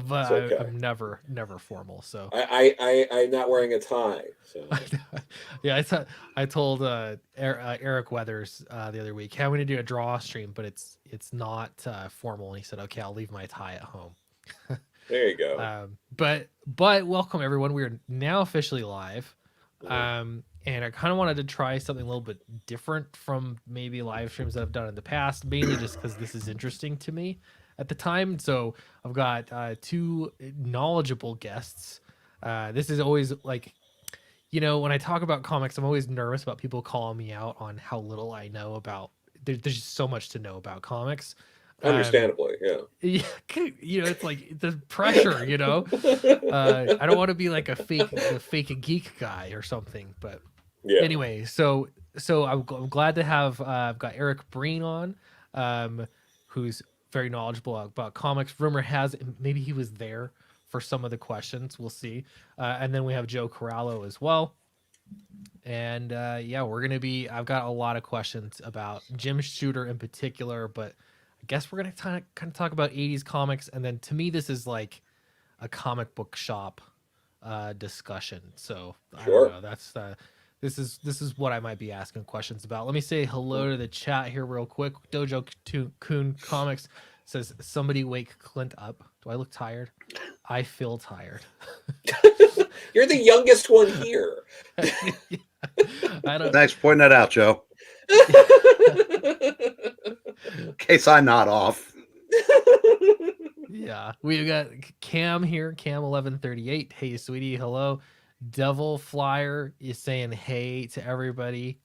But It's okay. I'm never formal. So I'm not wearing a tie. So yeah, I told Eric Weathers the other week, hey, I'm going to do a draw stream, but it's not formal. And he said, okay, I'll leave my tie at home. there you go. But welcome everyone. We are now officially live. Mhm. And I kind of wanted to try something a little bit different from maybe live streams that I've done in the past, mainly just because this is interesting to me at the time. So I've got two knowledgeable guests. This is always like, when I talk about comics, I'm always nervous about people calling me out on how little I know about. There's just so much to know about comics. Um, Understandably, yeah. yeah, it's like the pressure. I don't want to be like the fake geek guy or something. But Yeah. anyway, so I'm glad to have I've got Eric Breen on, who's very knowledgeable about comics. Rumor has it, maybe he was there for some of the questions. We'll see. And then we have Joe Corallo as well. And yeah, we're gonna be. I've got a lot of questions about Jim Shooter in particular, but I guess we're gonna kind of talk about '80s comics. And then to me, this is like a comic book shop discussion. So I don't Sure. know. This is what I might be asking questions about. Let me say hello to the chat here real quick. Dojo Coon Comics says somebody wake Clint up. Do I look tired? I feel tired. You're the youngest one here. I don't. Thanks for pointing that out, Joe. In case I nod off. Yeah, we got Cam here. Cam 1138. Hey, sweetie. Hello. Devil Flyer is saying hey to everybody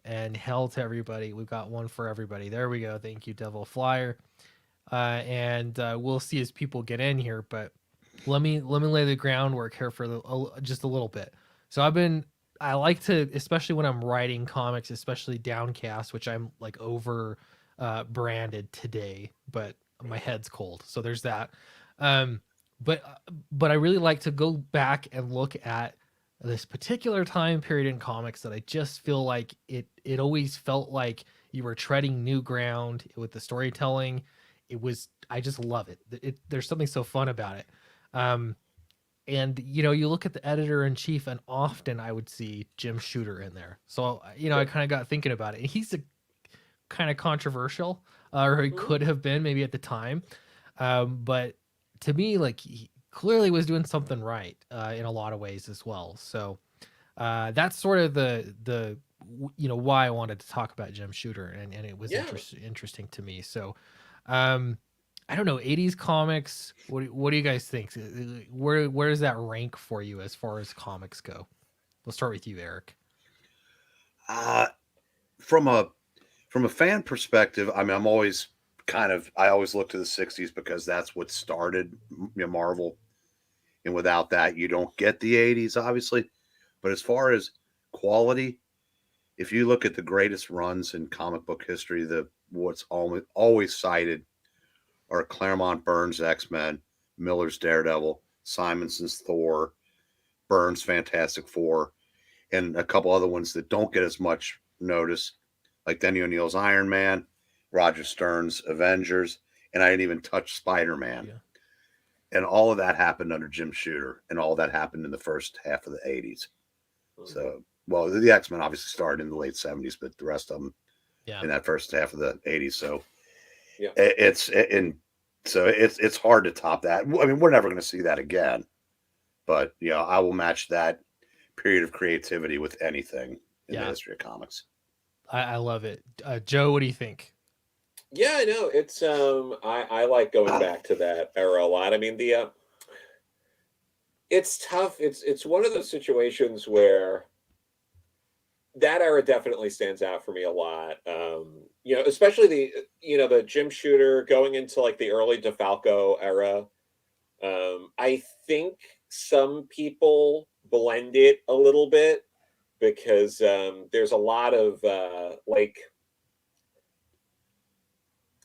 and hell to everybody. We've got one for everybody. There we go. Thank you, Devil Flyer. And we'll see as people get in here, but let me lay the groundwork here for just a little bit. So I like to, especially when I'm writing comics, especially Downcast, which I'm like over branded today, but my head's cold, so there's that. Um, but but I really like to go back and look at this particular time period in comics that I just feel like it always felt like you were treading new ground with the storytelling. I just love it. There's something so fun about it. Um, and you look at the editor in chief, and often I would see Jim Shooter in there. So I Sure. kind of got thinking about it. And he's a kind of controversial, or he Mhm. could have been maybe at the time. But to me, like he clearly was doing something right in a lot of ways as well. So that's sort of the why I wanted to talk about Jim Shooter, and it was Yeah. interesting to me. So um, I don't know, 80s comics. What do you guys think? Where does that rank for you as far as comics go? Let's start with you, Eric. Uh, from a from a fan perspective, I mean, I always look to the '60s because that's what started Marvel, and without that, you don't get the '80s, obviously. But as far as quality, if you look at the greatest runs in comic book history, the what's always cited are Claremont Burns' X Men, Miller's Daredevil, Simonson's Thor, Burns' Fantastic Four, and a couple other ones that don't get as much notice, like Denny O'Neil's Iron Man, Roger Stern's Avengers, and I didn't even touch Spider Man. Yeah. And all of that happened under Jim Shooter, and all that happened in the first half of the '80s. Mhm. So, well, the X Men obviously started in the late '70s, but the rest of them Yeah. in that first half of the '80s. So Yeah. it's hard to top that. I mean, we're never going to see that again, but I will match that period of creativity with anything in the Yeah. history of comics. I love it. Joe, what do you think? Yeah, I know. It's I like going back to that era a lot. I mean, it's tough. It's one of those situations where that era definitely stands out for me a lot. Especially the Jim Shooter going into like the early DeFalco era. I think some people blend it a little bit because there's a lot of like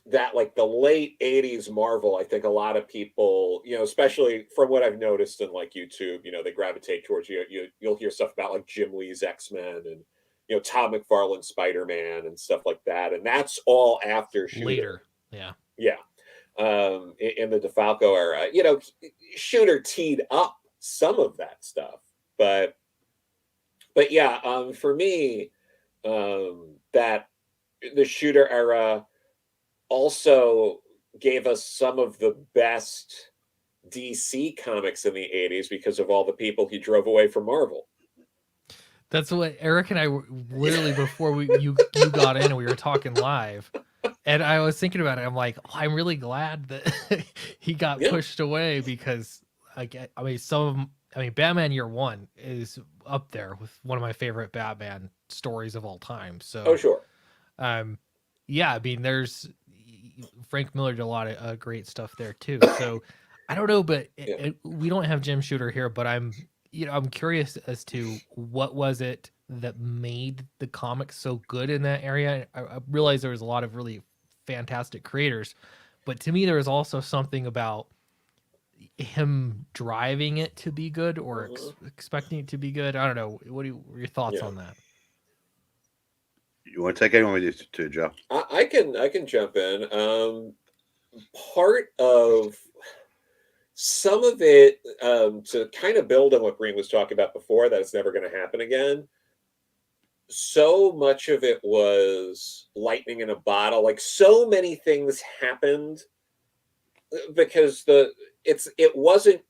that, like the late 80s Marvel. I think a lot of people, especially from what I've noticed in like YouTube, they gravitate towards you'll hear stuff about like Jim Lee's X-Men and Tom McFarlane's Spider-Man and stuff like that, and that's all after Shooter. Later. Yeah. Yeah. in the DeFalco era. You know, Shooter teed up some of that stuff, but yeah, for me, that the Shooter era also gave us some of the best DC comics in the 80s because of all the people he drove away from Marvel. That's what Eric and I were literally before you got in and we were talking live. And I was thinking about it. I'm like, oh, I'm really glad that he got pushed away because I mean, Batman Year One is up there with one of my favorite Batman stories of all time. So, oh sure, yeah, I mean, there's Frank Miller did a lot of great stuff there too. So, I don't know, but we don't have Jim Shooter here, but I'm curious as to what was it that made the comics so good in that area. I realize there was a lot of really fantastic creators, but to me there was also something about him driving it to be good or expecting it to be good. I don't know. What are your thoughts on that? You want to take anyone with you too, Joe? I can jump in. Part of some of it, to kind of build on what Green was talking about before, that it's never going to happen again. So much of it was lightning in a bottle. Like so many things happened because it wasn't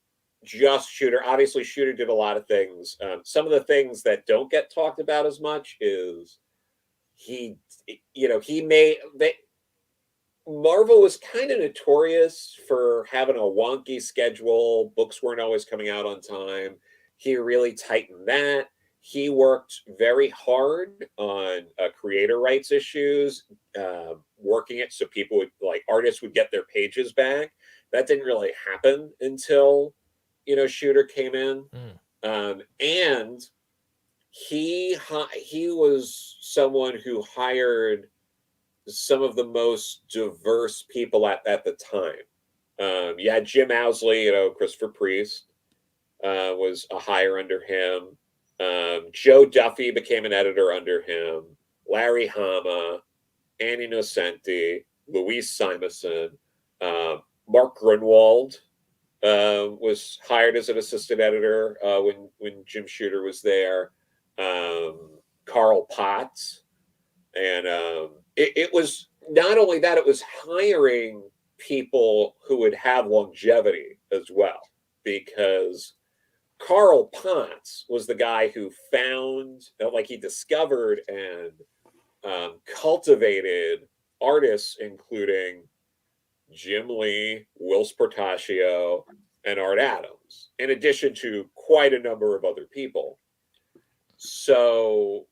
just Shooter. Obviously, Shooter did a lot of things. Some of the things that don't get talked about as much is Marvel was kind of notorious for having a wonky schedule. Books weren't always coming out on time. He really tightened that. He worked very hard on creator rights issues, working it so people would, like, artists would get their pages back. That didn't really happen until, Shooter came in. And he was someone who hired some of the most diverse people at the time. You had Jim Owsley, Christopher Priest was a hire under him. Joe Duffy became an editor under him. Larry Hama, Annie Nocenti, Louise Simonson, Mark Grunwald was hired as an assistant editor when Jim Shooter was there. Carl Potts, and it was not only that, it was hiring people who would have longevity as well, because Carl Potts was the guy who found, he discovered and cultivated artists including Jim Lee, Whilce Portacio, and Art Adams, in addition to quite a number of other people. So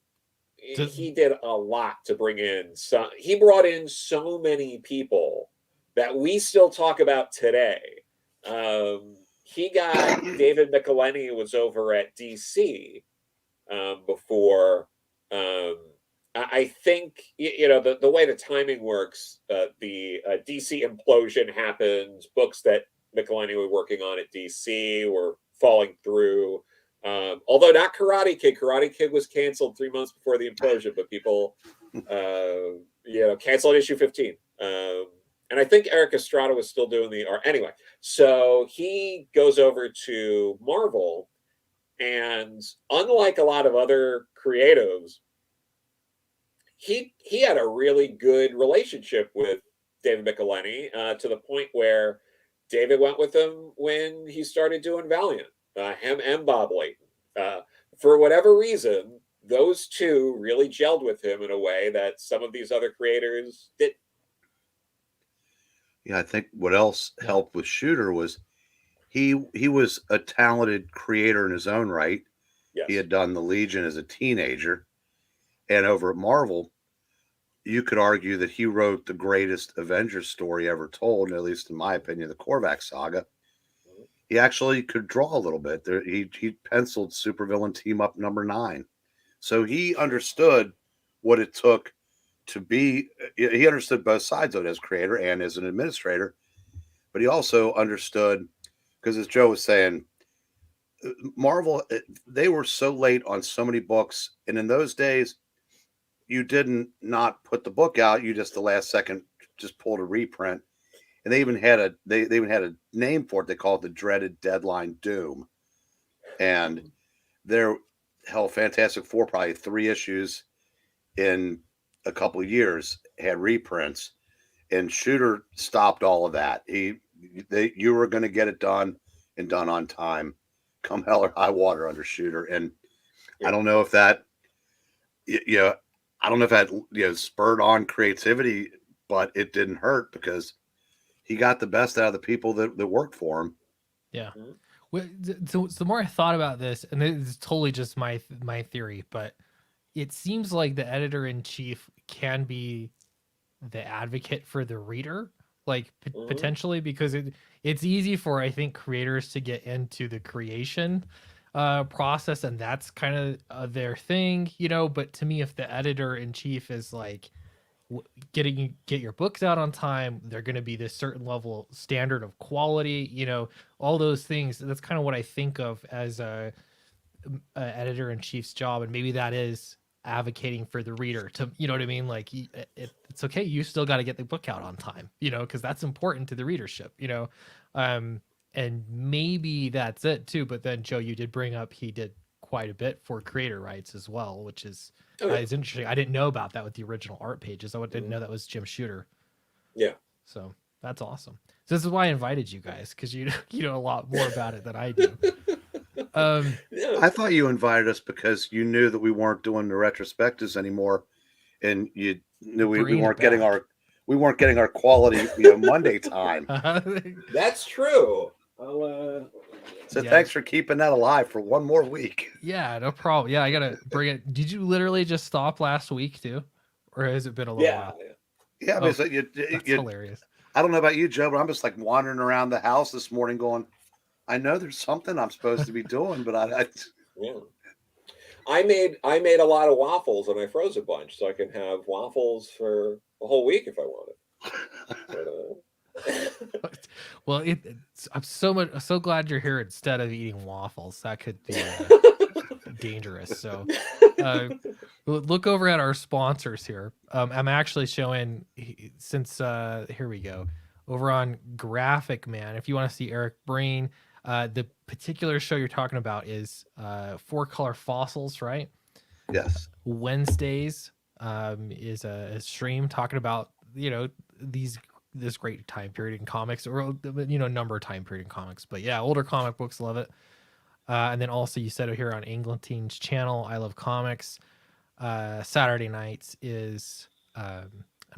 he did a lot to bring in he brought in so many people that we still talk about today. He got David Michelinie, who was over at DC before. I think, the way the timing works, the DC implosion happened. Books that Michelinie was working on at DC were falling through. Although not Karate Kid. Karate Kid was canceled 3 months before the implosion, but people, canceled issue 15. And I think Eric Estrada was still doing the art. Anyway, so he goes over to Marvel, and unlike a lot of other creatives, he had a really good relationship with David Michelinie, to the point where David went with him when he started doing Valiant. Him and Bob Layton. For whatever reason, those two really gelled with him in a way that some of these other creators didn't. Yeah, I think what else helped with Shooter was he was a talented creator in his own right. Yes. He had done the Legion as a teenager. And over at Marvel, you could argue that he wrote the greatest Avengers story ever told, at least in my opinion, the Korvac saga. He actually could draw a little bit. He penciled Supervillain Team Up number 9. So he understood what it took to be. He understood both sides of it as creator and as an administrator. But he also understood, because as Joe was saying, Marvel, they were so late on so many books. And in those days, you didn't not put the book out. You just the last second just pulled a reprint. and they even had a name for it. They called it the dreaded Deadline Doom. And Fantastic Four, probably 3 issues in a couple of years, had reprints, and Shooter stopped all of that. You were going to get it done and done on time, come hell or high water under Shooter. And I don't know if that, spurred on creativity, but it didn't hurt because he got the best out of the people that worked for him. Yeah. So the more I thought about this, and this is totally just my theory, but it seems like the editor-in-chief can be the advocate for the reader, like potentially, because it's easy for, I think, creators to get into the creation process, and that's kind of their thing, but to me, if the editor-in-chief is like get your books out on time, they're going to be this certain level standard of quality, all those things, that's kind of what I think of as a editor-in-chief's job. And maybe that is advocating for the reader to, you know what I mean? Like it's okay. You still got to get the book out on time, because that's important to the readership, and maybe that's it too. But then Joe, you did bring up, he did quite a bit for creator rights as well, which is, it's interesting. I didn't know about that with the original art pages. I didn't know that was Jim Shooter. Yeah. So that's awesome. So this is why I invited you guys, because you know a lot more about it than I do. I thought you invited us because you knew that we weren't doing the retrospectives anymore, and you knew we weren't getting our quality Monday time. That's true. Thanks for keeping that alive for one more week. Yeah, no problem. Yeah, I gotta bring it. Did you literally just stop last week too, or has it been a little while? Yeah. That's hilarious. I don't know about you, Joe, but I'm just like wandering around the house this morning, going, I know there's something I'm supposed to be doing, but I made a lot of waffles and I froze a bunch so I can have waffles for a whole week if I wanted. Well, I'm so glad you're here instead of eating waffles. That could be dangerous. So look over at our sponsors here. I'm actually showing, since here we go, over on Graphic Man. If you want to see Eric Breen, the particular show you're talking about is 4-Color Fossils, right? Yes. Wednesdays is a stream talking about this great time period in comics, or number of time period in comics, but yeah, older comic books, love it. And then also you said here on Englantine's channel, I Love Comics, Saturday nights is an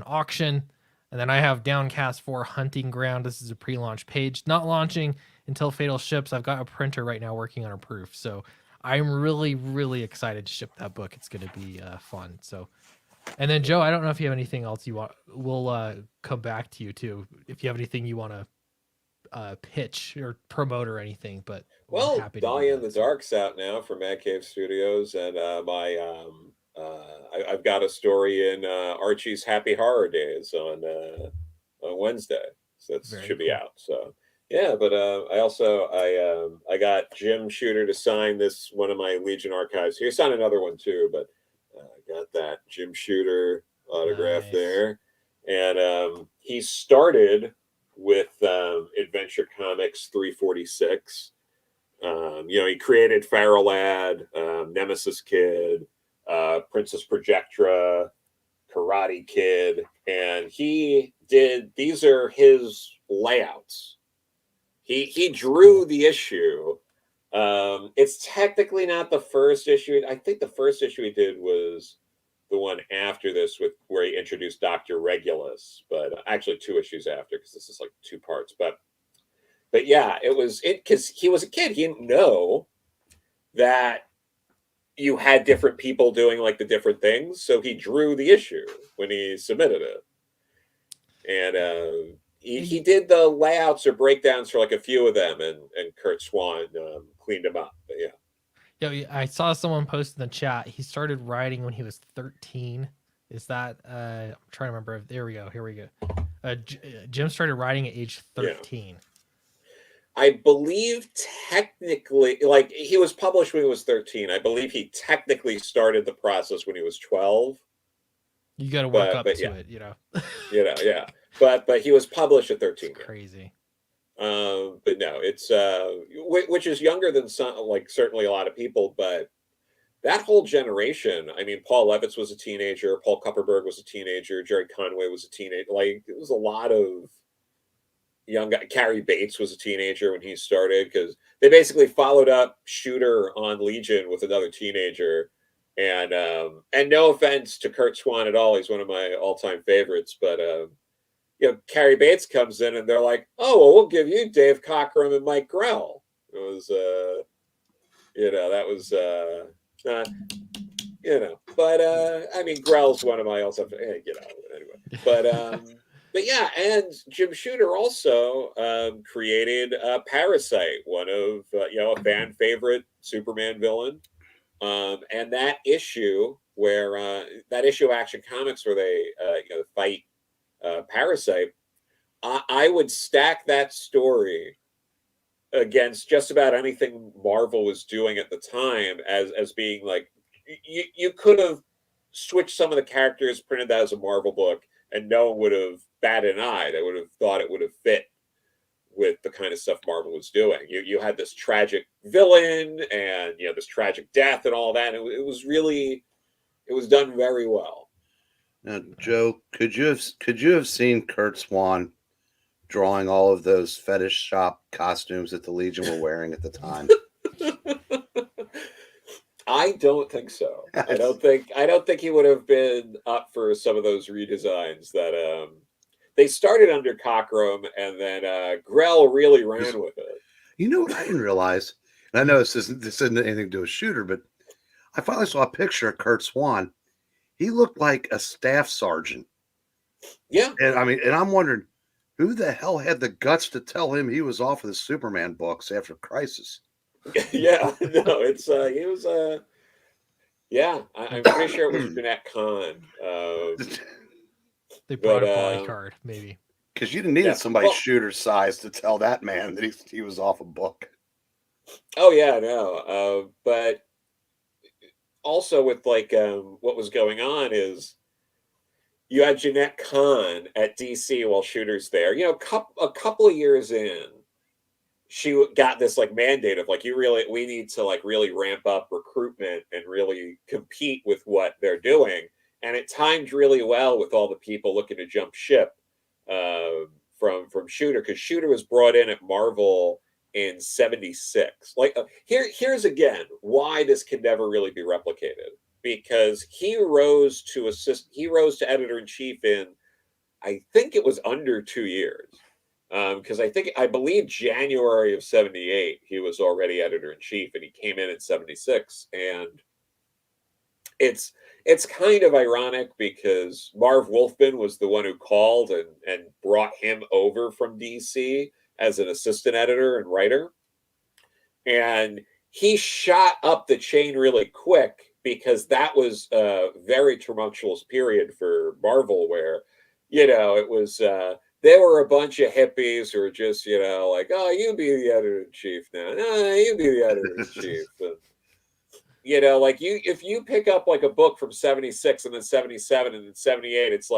auction. And then I have Downcast 4 Hunting Ground. This is a pre-launch page, not launching until Fatal ships. I've got a printer right now working on a proof, so I'm really, really excited to ship that book. It's going to be fun. So, and then Joe, I don't know if you have anything else you want. We'll come back to you too if you have anything you want to pitch or promote or anything. But Dahlia in the Dark's out now from Mad Cave Studios, and I've got a story in Archie's Happy Horror Days on Wednesday, so it should be out. So yeah, but I got Jim Shooter to sign this one of my Legion archives. He signed another one too, but I got that Jim Shooter autograph there, and he started with Adventure Comics 346. He created Feral Lad, Nemesis Kid, Princess Projectra, Karate Kid, and these are his layouts. He drew the issue. It's technically not the first issue. I think the first issue he did was the one after this, where he introduced Dr. Regulus, but actually 2 issues after, because this is like 2 parts. But yeah, it was because he was a kid. He didn't know that you had different people doing like the different things. So he drew the issue when he submitted it. And he did the layouts or breakdowns for like a few of them, and Kurt Swan cleaned them up. But yeah. Yeah, I saw someone post in the chat. He started writing when he was 13. Is that I'm trying to remember. There we go. Here we go. Jim started writing at age 13. Yeah. I believe technically, like, he was published when he was 13. I believe he technically started the process when he was 12. You got to work up to it, Yeah. but he was published at 13 It's years. crazy. But no, it's which is younger than some, like certainly a lot of people, but that whole generation. I mean, Paul Levitz was a teenager, Paul Kupperberg was a teenager, Jerry Conway was a teenager. Like it was a lot of young guy. Cary Bates was a teenager when he started because they basically followed up Shooter on Legion with another teenager. And no offense to Kurt Swan at all, he's one of my all-time favorites, but Cary Bates comes in and they're like, "Oh, well, we'll give you Dave Cockrum and Mike Grell." It was, that was, not, but I mean, Grell's one of my also, anyway, but yeah, and Jim Shooter also created Parasite, one of a fan favorite Superman villain, and that issue that issue of Action Comics where they fight Parasite, I would stack that story against just about anything Marvel was doing at the time as being like you could have switched some of the characters, printed that as a Marvel book, and no one would have batted an eye. They would have thought it would have fit with the kind of stuff Marvel was doing. You had this tragic villain and this tragic death and all that. It was done very well. Now, Joe, could you have seen Kurt Swan drawing all of those fetish shop costumes that the Legion were wearing at the time? I don't think so. I don't think he would have been up for some of those redesigns that they started under Cockrum, and then Grell really ran with it. You know what I didn't realize, and I know this isn't anything to do with Shooter, but I finally saw a picture of Kurt Swan. He looked like a staff sergeant. Yeah. And I'm wondering who the hell had the guts to tell him he was off of the Superman books after Crisis. Yeah, no, it's he was I'm pretty sure it was Jeanette Kahn. They brought a bodyguard, maybe. Because you didn't need somebody Shooter's size to tell that man that he was off a book. Oh yeah, no. But also with what was going on is you had Jeanette Kahn at DC while Shooter's there. A couple of years in, she got this mandate of we need to really ramp up recruitment and really compete with what they're doing. And it timed really well with all the people looking to jump ship from Shooter, because Shooter was brought in at Marvel in '76. Here's again why this can never really be replicated, because he rose to editor-in-chief in, I think it was under 2 years. Because I believe January of '78 he was already editor-in-chief, and he came in 76. And it's kind of ironic because Marv Wolfman was the one who called and brought him over from DC as an assistant editor and writer. And he shot up the chain really quick because that was a very tumultuous period for Marvel where, it was, there were a bunch of hippies who were just, oh, you be the editor-in-chief now. No, you be the editor-in-chief. And, if you pick up a book from '76 and then '77 and then '78, it's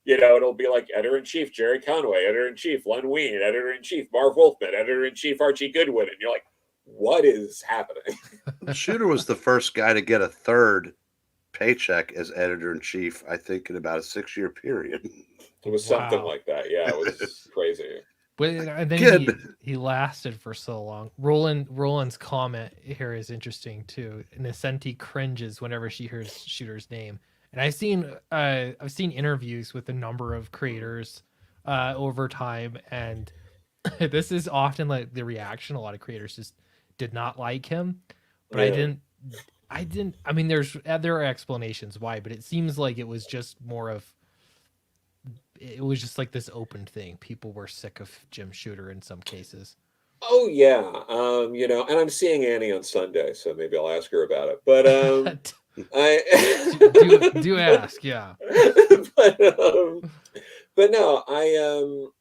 it'll be editor-in-chief Jerry Conway, editor-in-chief Len Wein, editor-in-chief Marv Wolfman, editor-in-chief Archie Goodwin, and you're like, what is happening? Shooter was the first guy to get a third paycheck as editor-in-chief, I think, in about a 6-year period. It was something like that. Yeah, it was crazy. But and then he lasted for so long. Roland's comment here is interesting too. Nesenti cringes whenever she hears Shooter's name. And I've seen interviews with a number of creators over time, and this is often the reaction. A lot of creators just did not like him, but Yeah. I didn't. I mean, there are explanations why, but it seems like it was just more of. It was just this open thing. People were sick of Jim Shooter in some cases. Oh yeah, and I'm seeing Annie on Sunday, so maybe I'll ask her about it. But I do ask, yeah. but no,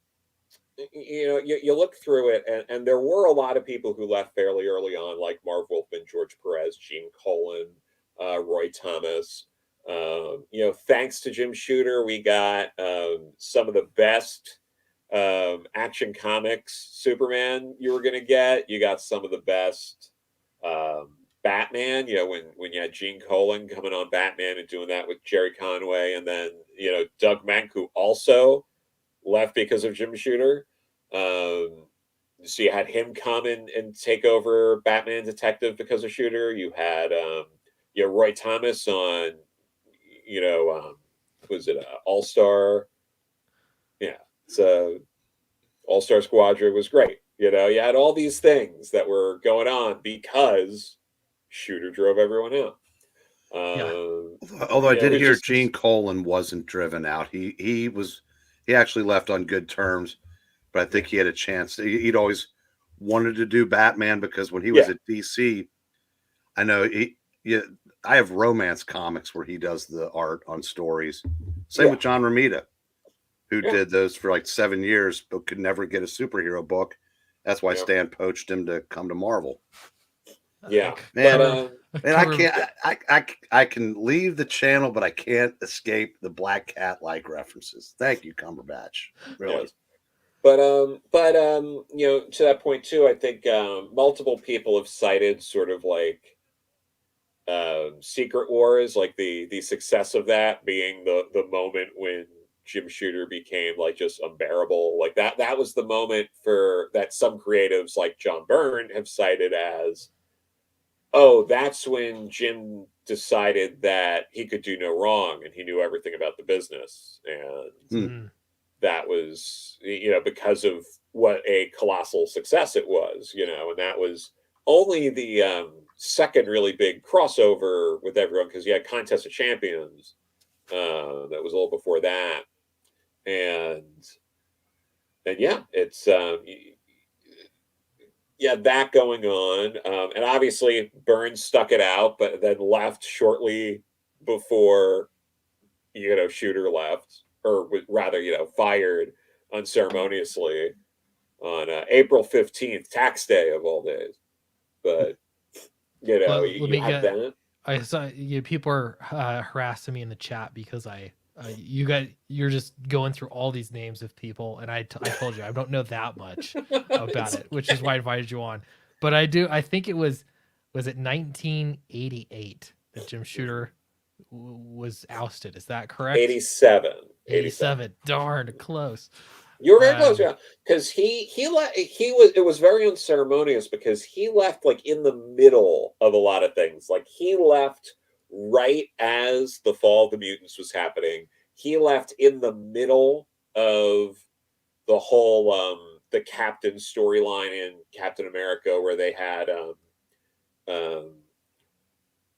you look through it, and there were a lot of people who left fairly early on, like Marv Wolfman, George Perez, Gene Colan, Roy Thomas. Thanks to Jim Shooter, we got some of the best Action Comics Superman you were going to get. You got some of the best Batman. When you had Gene Colan coming on Batman and doing that with Jerry Conway, and then Doug Menck, who also left because of Jim Shooter. So you had him come in and take over Batman Detective because of Shooter. You had Roy Thomas on, was it All Star? Yeah, it's All Star Squadron was great. You had all these things that were going on because Shooter drove everyone out. Although I did hear Gene Colan wasn't driven out. He actually left on good terms, but I think he had a chance. He'd always wanted to do Batman because when he was at DC, I know I have Romance Comics where he does the art on stories. Same with John Romita, who did those for like 7 years, but could never get a superhero book. That's why Stan poached him to come to Marvel. Yeah, man, I can't. I can leave the channel, but I can't escape the Black Cat like references. Thank you, Cumberbatch. Really. Yes. But to that point too, I think multiple people have cited sort of like Secret Wars, like the success of that being the moment when Jim Shooter became like just unbearable. Like that was the moment for that some creatives like John Byrne have cited as, oh, that's when Jim decided that he could do no wrong and he knew everything about the business. And that was, because of what a colossal success it was, and that was only the second really big crossover with everyone, because you had Contest of Champions. That was a little before that. And yeah, it's that going on. And obviously Burns stuck it out, but then left shortly before, Shooter left, or rather, fired unceremoniously on April 15th, tax day of all days. But, you have that. I saw people are harassing me in the chat because you're just going through all these names of people, and I told you I don't know that much about it, which is why I invited you on. But I think it was it 1988 that Jim Shooter was ousted? Is that correct? 87. Darn close. You were very close, yeah. Because it was very unceremonious because he left like in the middle of a lot of things. Like he left right as the Fall of the Mutants was happening. He left in the middle of the whole the Captain storyline in Captain America, where they had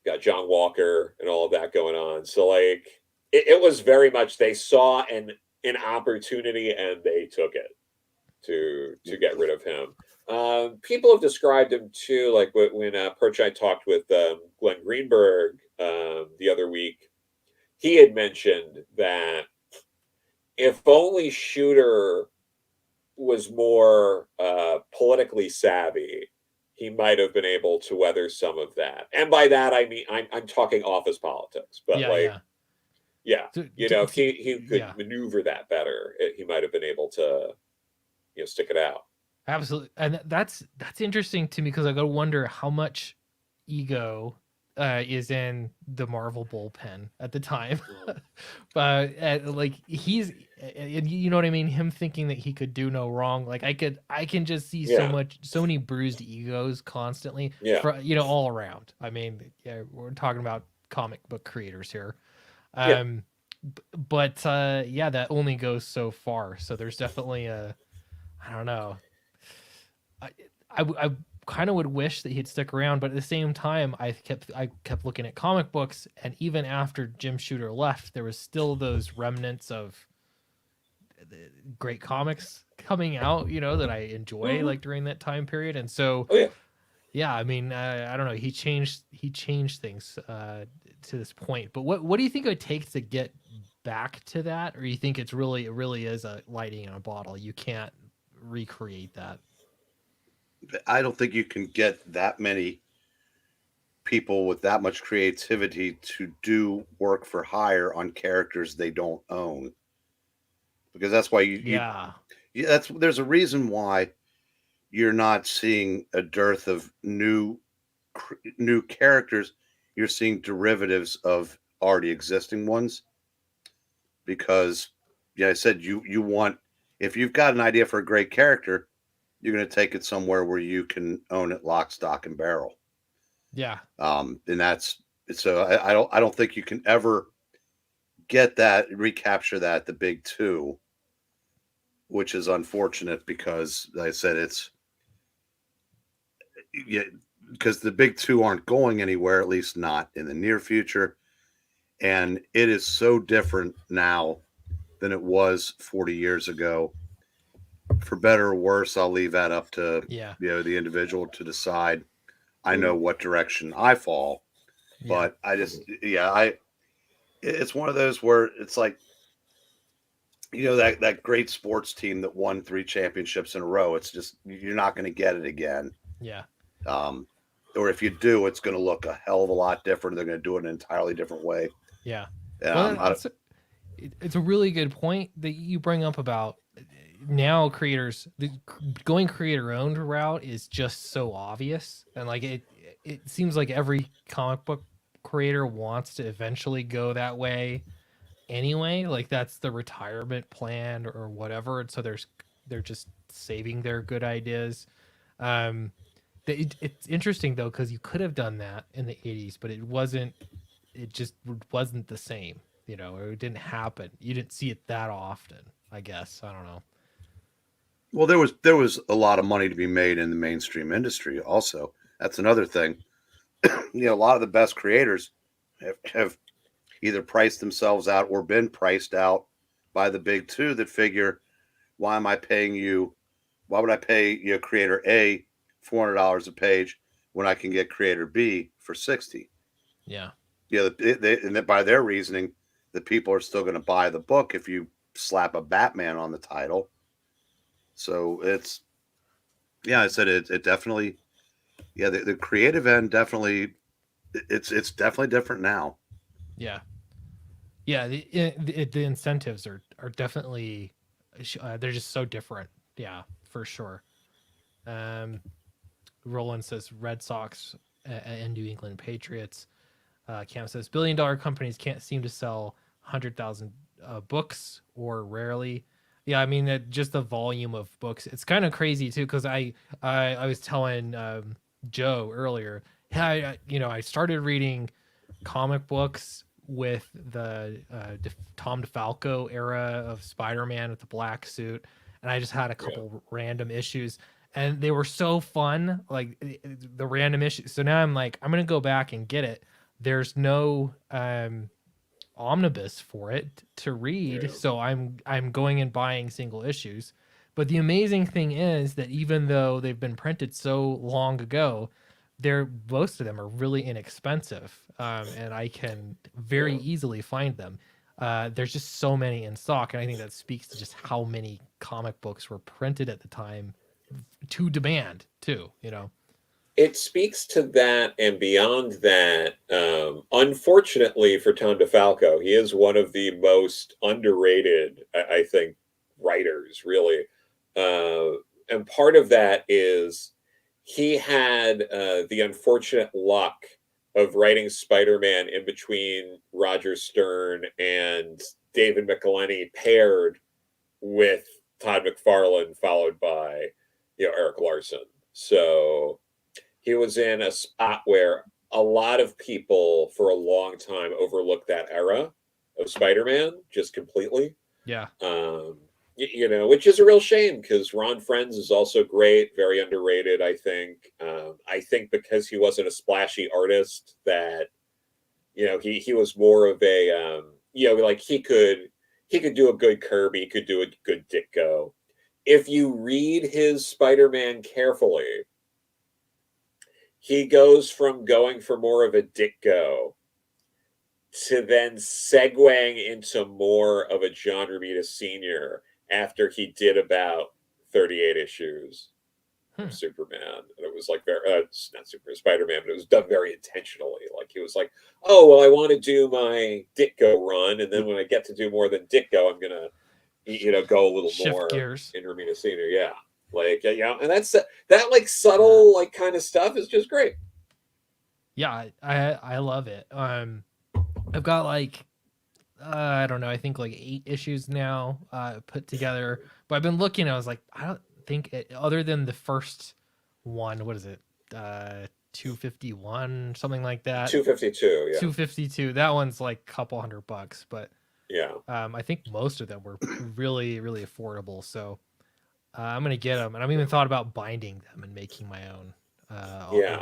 got John Walker and all of that going on. So like it was very much they saw an opportunity and they took it to get rid of him. People have described him too, like when Perchai talked with Glenn Greenberg the other week. He had mentioned that if only Shooter was more politically savvy, he might have been able to weather some of that. And by that I mean I'm talking office politics, but if he could maneuver that better, he might have been able to stick it out. Absolutely. And that's interesting to me, because I gotta wonder how much ego is in the Marvel bullpen at the time. But like he's, you know what I mean, him thinking that he could do no wrong. Like I can just see so many bruised egos constantly, all around. I mean, we're talking about comic book creators here. But that only goes so far. So there's definitely I don't know. I kind of would wish that he'd stick around, but at the same time, I kept looking at comic books, and even after Jim Shooter left, there was still those remnants of great comics coming out, that I enjoy like during that time period. And so, I mean, I don't know. He changed things to this point. But what do you think it would take to get back to that, or you think it really is a lightning in a bottle? You can't recreate that. I don't think you can get that many people with that much creativity to do work for hire on characters they don't own, because that's why Yeah. there's a reason why you're not seeing a dearth of new characters. You're seeing derivatives of already existing ones, because I said you want, if you've got an idea for a great character, you're going to take it somewhere where you can own it lock, stock, and barrel. Yeah. And that's so I don't think you can ever recapture that the big two, which is unfortunate, because like I said, it's because the big two aren't going anywhere, at least not in the near future. And it is so different now than it was 40 years ago. For better or worse, I'll leave that up to the individual to decide. I know what direction I fall, but I just it's one of those where it's like, that great sports team that won 3 championships in a row. It's just, you're not going to get it again. Yeah. Or if you do, it's going to look a hell of a lot different. They're going to do it an entirely different way. Yeah. Well, it's a really good point that you bring up about now creators going creator owned route is just so obvious, and like it seems like every comic book creator wants to eventually go that way anyway. Like that's the retirement plan or whatever, and so they're just saving their good ideas. It's interesting though, because you could have done that in the 80s, but it just wasn't the same, or it didn't happen. You didn't see it that often, I guess. I don't know. Well, there was a lot of money to be made in the mainstream industry also. That's another thing. A lot of the best creators have either priced themselves out or been priced out by the big two that figure, why would I pay creator A $400 a page when I can get creator B for $60? Yeah. And by their reasoning, the people are still going to buy the book if you slap a Batman on the title. So it's, I said it definitely, the creative end definitely, it's definitely different now. Yeah. Yeah. The incentives are definitely, they're just so different. Yeah, for sure. Roland says Red Sox and New England Patriots. Cam says $1 billion companies can't seem to sell 100,000 books, or rarely. Yeah, I mean, just the volume of books. It's kind of crazy too, because I was telling Joe earlier, I started reading comic books with the Tom DeFalco era of Spider-Man with the black suit, and I just had a couple random issues, and they were so fun, like the random issues. So now I'm like, I'm gonna go back and get it. There's no omnibus for it to read, so I'm going and buying single issues. But the amazing thing is that even though they've been printed so long ago, most of them are really inexpensive, and I can very easily find them. There's just so many in stock, and I think that speaks to just how many comic books were printed at the time, to demand too. It speaks to that, and beyond that, unfortunately for Tom DeFalco, he is one of the most underrated, I think, writers, really. And part of that is he had the unfortunate luck of writing Spider-Man in between Roger Stern and David McElhenney, paired with Todd McFarlane, followed by Eric Larson. So he was in a spot where a lot of people for a long time overlooked that era of Spider-Man just completely. Yeah. Which is a real shame, because Ron Frenz is also great, very underrated, I think. I think because he wasn't a splashy artist, that he was more of a like he could do a good Kirby, he could do a good Ditko. If you read his Spider-Man carefully, he goes from going for more of a Ditko to then segueing into more of a John Romita Sr. after he did about 38 issues. of Superman, and it was like very it's not Spider-Man, but it was done very intentionally. Like he was like, "Oh well, I want to do my Ditko run, and then when I get to do more than Ditko, I'm gonna go a little Shift more gears. in Romina Senior." Yeah, like and that like subtle like kind of stuff is just great. Yeah, I love it. I've got like I don't know, I think like 8 issues now put together. But I've been looking, I was like, I don't think other than the first one, what is it? 251, something like that. 252, yeah, 252. That one's like a couple $100, but yeah, I think most of them were really, really affordable. So I'm gonna get them, and I've even thought about binding them and making my own. yeah.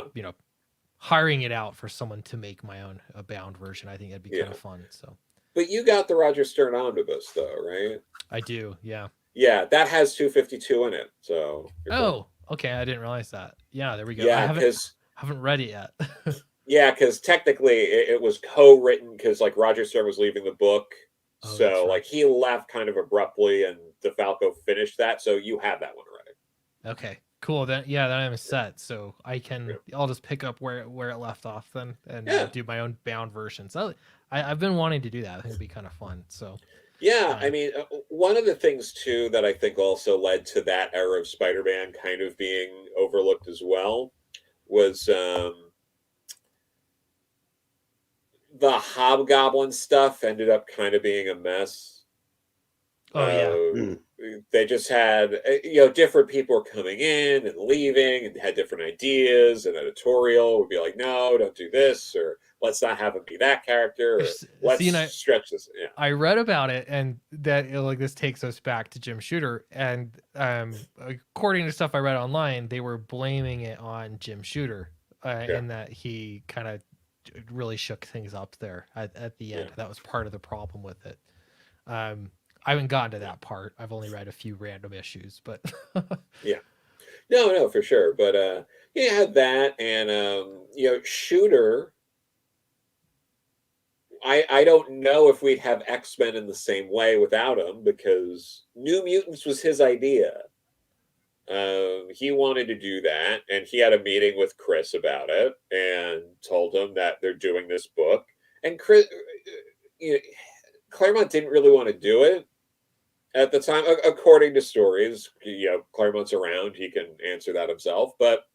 Hiring it out for someone to make my own a bound version. I think that'd be kind Yeah. of fun. So But you got the Roger Stern omnibus, though, right? I do, yeah. Yeah, that has 252 in it. So you're good. Oh, okay. I didn't realize that. Yeah, there we go. I yeah, haven't because read it yet. technically it was co-written because like Roger Stern was leaving the book, Oh, that's so right. like he left kind of abruptly, and DeFalco finished that. So you have that one already. Okay, cool. Then then I'm set, so I can. I'll just pick up where it left off then, and Yeah. do my own bound version. So I've been wanting to do that. I think it'd be kind of fun. So Yeah, I mean, one of the things too that I think also led to that era of Spider-Man kind of being overlooked as well was the Hobgoblin stuff ended up kind of being a mess. yeah. They just had different people were coming in and leaving and had different ideas, and editorial would be like, no, don't do this, or let's not have him be that character, or let's stretch this. Yeah, I read about it, and that like this takes us back to Jim Shooter, and according to stuff I read online, they were blaming it on Jim Shooter, and that he kind of really shook things up there at the end. That was part of the problem with it. I haven't gotten to that part. I've only read a few random issues, but yeah, no, for sure. But you had that, and Shooter. I don't know if we'd have X-Men in the same way without him, because New Mutants was his idea. He wanted to do that, and he had a meeting with Chris about it and told him that they're doing this book. And Chris, Claremont didn't really want to do it at the time, according to stories. Claremont's around; he can answer that himself. But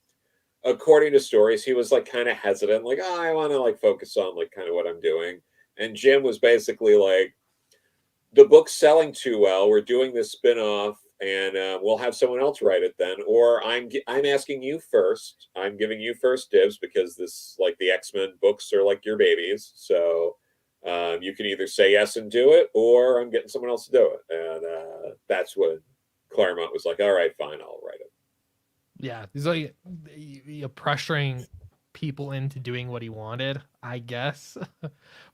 according to stories, he was like kind of hesitant, like, "Oh, I want to like focus on like kind of what I'm doing." And Jim was basically like, "The book's selling too well. We're doing this spin-off, and we'll have someone else write it then. Or I'm asking you first. I'm giving you first dibs because this like the X-Men books are like your babies. So you can either say yes and do it, or I'm getting someone else to do it." And that's when Claremont was like, "All right, fine, I'll write it." Yeah, he's like pressuring people into doing what he wanted, I guess.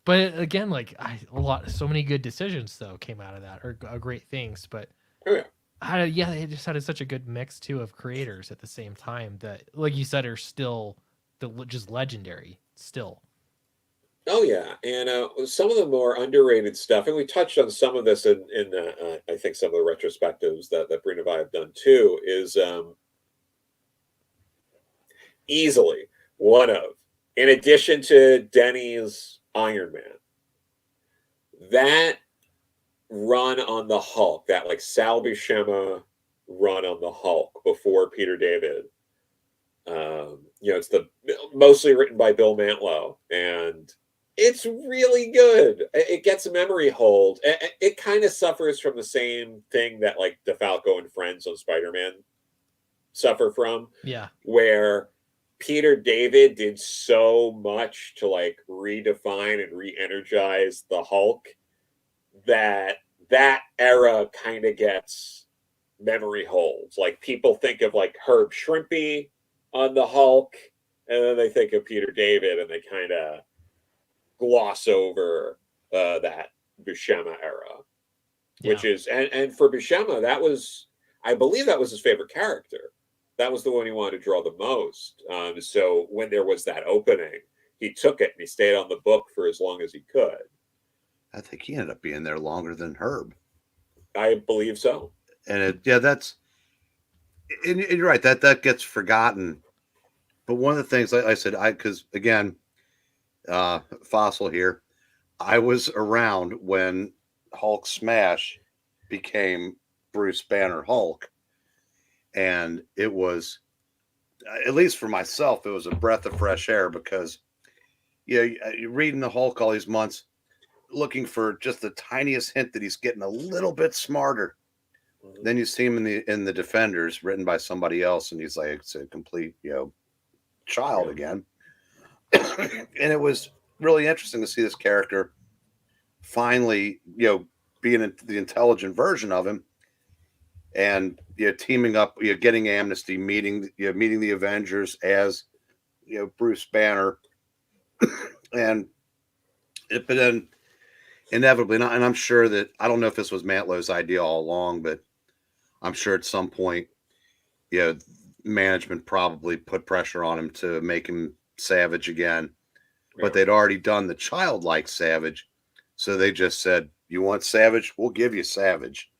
But again, like so many good decisions though came out of that, or great things. But it just had such a good mix too of creators at the same time that, like you said, are still just legendary still. Oh yeah, and some of the more underrated stuff, and we touched on some of this in I think some of the retrospectives that Brina and I have done too, is easily one of, in addition to Denny's Iron Man, that run on the Hulk, that like Sal Buscema run on the Hulk before Peter David. It's mostly written by Bill Mantlo, and it's really good. It gets a memory hold. It kind of suffers from the same thing that like DeFalco and Friends on Spider-Man suffer from. Yeah, where Peter David did so much to like redefine and re-energize the Hulk that era kind of gets memory holds. Like people think of like Herb Shrimpy on the Hulk, and then they think of Peter David, and they kind of gloss over that Buscema era, which is and for Buscema, that was, I believe that was his favorite character. That was the one he wanted to draw the most. So when there was that opening, he took it and he stayed on the book for as long as he could. I think he ended up being there longer than Herb. I believe so. And and you're right, that gets forgotten. But one of the things, like I said, because again, Fossil here, I was around when Hulk Smash became Bruce Banner Hulk, and it was, at least for myself, it was a breath of fresh air because you're reading the Hulk all these months, looking for just the tiniest hint that he's getting a little bit smarter. Then you see him in the Defenders, written by somebody else, and he's like it's a complete child again. And it was really interesting to see this character finally being the intelligent version of him, and teaming up, getting Amnesty, meeting the Avengers as Bruce Banner, and but then inevitably, and I'm sure that, I don't know if this was Matlow's idea all along, but I'm sure at some point, management probably put pressure on him to make him Savage again, but they'd already done the childlike Savage, so they just said, "You want Savage? We'll give you Savage."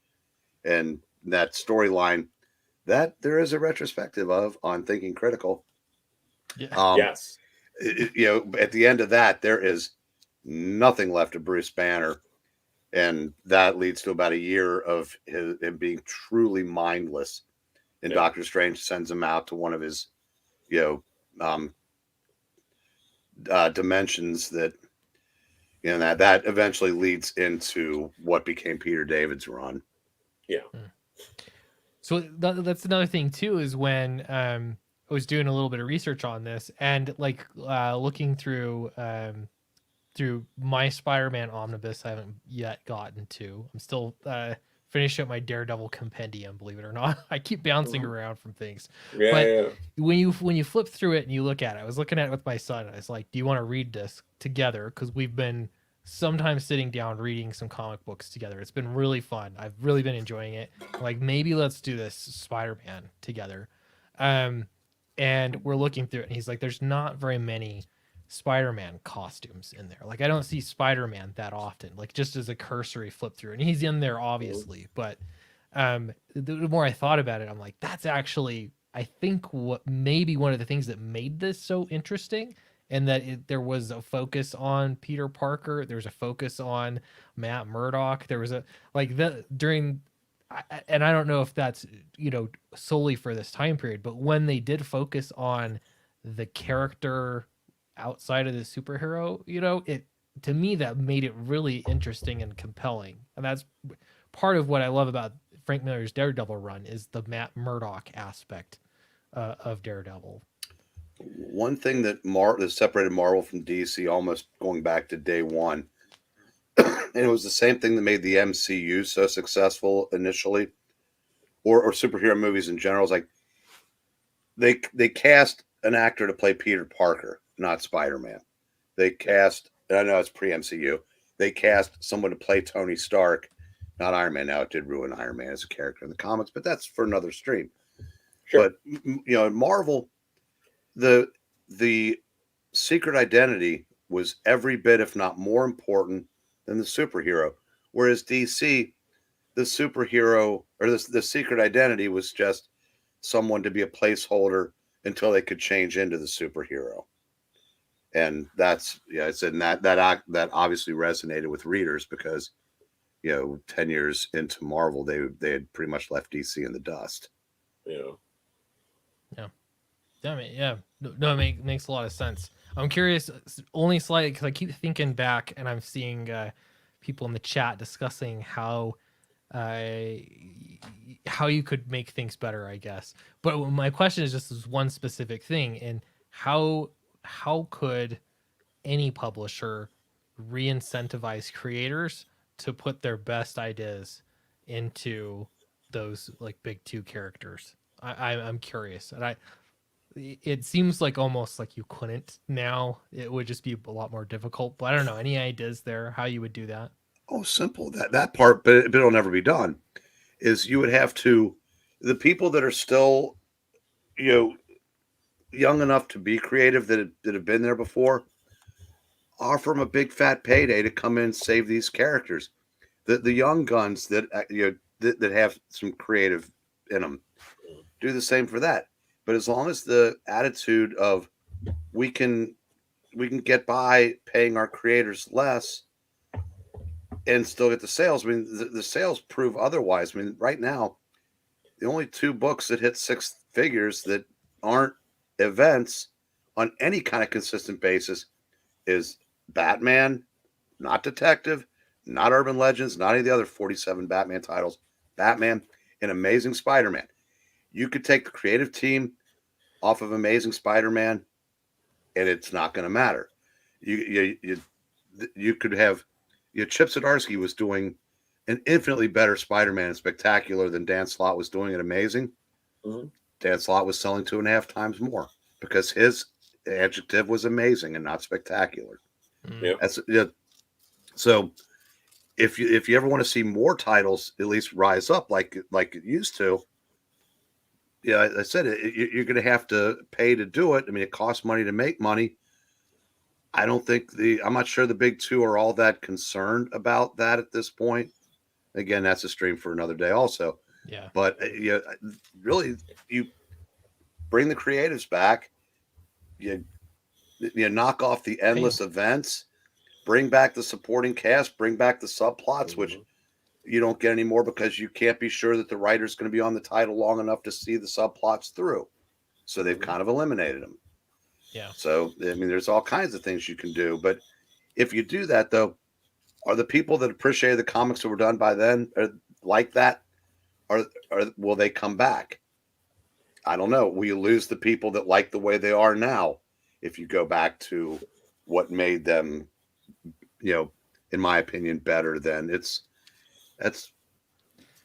And that storyline that there is a retrospective of on Thinking Critical. Yeah. Yes. At the end of that, there is nothing left of Bruce Banner, and that leads to about a year of him being truly mindless. And Doctor Strange sends him out to one of his, dimensions that, that eventually leads into what became Peter David's run. Yeah. So that's another thing too, is when I was doing a little bit of research on this, and like looking through my Spider-Man omnibus, I haven't yet gotten to. I'm still finishing up my Daredevil compendium, believe it or not. I keep bouncing around from things. But when you flip through it and you look at it, I was looking at it with my son, and I was like, "Do you want to read this together?" Because we've been sometimes sitting down reading some comic books together. It's been really fun. I've really been enjoying it. Like, maybe let's do this Spider-Man together. And we're looking through it, and he's like, "There's not very many Spider-Man costumes in there. Like, I don't see Spider-Man that often, like just as a cursory flip through." And he's in there obviously, but the more I thought about it, I'm like, that's actually, I think, what maybe one of the things that made this so interesting, and that there was a focus on Peter Parker, there was a focus on Matt Murdock, there was a and I don't know if that's solely for this time period, but when they did focus on the character outside of the superhero, it, to me, that made it really interesting and compelling. And that's part of what I love about Frank Miller's Daredevil run, is the Matt Murdock aspect of Daredevil. One thing that separated Marvel from DC, almost going back to day one, and it was the same thing that made the MCU so successful initially, or superhero movies in general, is like they cast an actor to play Peter Parker, not Spider-Man. They cast, and I know it's pre-MCU, they cast someone to play Tony Stark, not Iron Man. Now, it did ruin Iron Man as a character in the comics, but that's for another stream. Sure. But in Marvel, the secret identity was every bit, if not more important than the superhero. Whereas DC, the superhero, or the secret identity, was just someone to be a placeholder until they could change into the superhero. And that's, I said, and that obviously resonated with readers because 10 years into Marvel, they had pretty much left DC in the dust. I mean, no, it makes a lot of sense. I'm curious, only slightly, because I keep thinking back, and I'm seeing people in the chat discussing how you could make things better, I guess. But my question is just this one specific thing, and how could any publisher re-incentivize creators to put their best ideas into those like big two characters? I'm curious, and it seems like almost like you couldn't now. It would just be a lot more difficult. But I don't know, any ideas there how you would do that? Oh, simple. That part, but it'll never be done. Is you would have to, the people that are still, young enough to be creative, that have been there before, offer them a big fat payday to come in and save these characters. The young guns that that have some creative in them, do the same for that. But as long as the attitude of we can get by paying our creators less and still get the sales. I mean, the sales prove otherwise. I mean, right now, the only 2 books that hit 6 figures that aren't events on any kind of consistent basis is Batman, not Detective, not Urban Legends, not any of the other 47 Batman titles. Batman and Amazing Spider-Man. You could take the creative team off of Amazing Spider-Man, and it's not going to matter. You could have Chip Zdarsky was doing an infinitely better Spider-Man and Spectacular than Dan Slott was doing at Amazing. Mm-hmm. Dan Slott was selling 2.5 times more because his adjective was amazing and not spectacular. Yeah. So if you ever want to see more titles at least rise up like it used to, I said you're going to have to pay to do it. I mean, it costs money to make money. I'm not sure the big 2 are all that concerned about that at this point. Again, that's a stream for another day also. Yeah. But really, you bring the creatives back. You knock off the endless events, bring back the supporting cast, bring back the subplots, which you don't get anymore because you can't be sure that the writer's going to be on the title long enough to see the subplots through. So they've kind of eliminated them. Yeah. So, I mean, there's all kinds of things you can do. But if you do that, though, are the people that appreciated the comics that were done by then like that? Or will they come back? I don't know. Will you lose the people that like the way they are now if you go back to what made them, in my opinion, better then?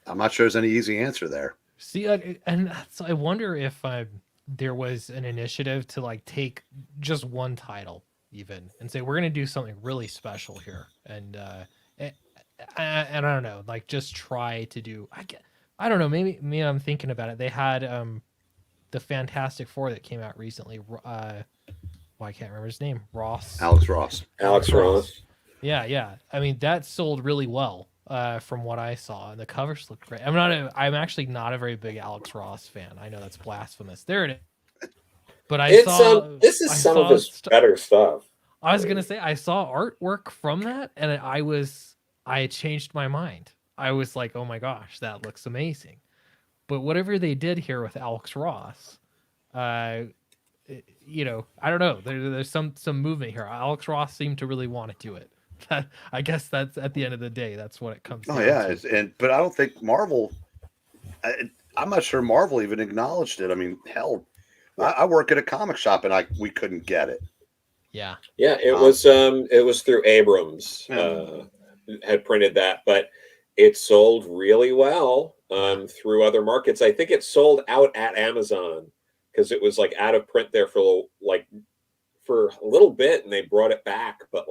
I'm not sure there's any easy answer there. See, and I wonder if there was an initiative to like take just one title even and say we're going to do something really special here, and I don't know, like just try to do. I don't know. Maybe I'm thinking about it. They had the Fantastic Four that came out recently. I can't remember his name. Alex Ross. Yeah. I mean, that sold really well. From what I saw, and the covers look great. I'm actually not a very big Alex Ross fan. I know that's blasphemous. There it is. But This is some of his better stuff. I was gonna say I saw artwork from that, and I changed my mind. I was like, oh my gosh, that looks amazing. But whatever they did here with Alex Ross, I don't know. There's some movement here. Alex Ross seemed to really want to do it. I guess that's at the end of the day, that's what it comes down to. But I don't think Marvel. I'm not sure Marvel even acknowledged it. I mean, hell, I work at a comic shop and we couldn't get it. Yeah. It was through Abrams had printed that, but it sold really well through other markets. I think it sold out at Amazon because it was like out of print there for a little bit, and they brought it back, but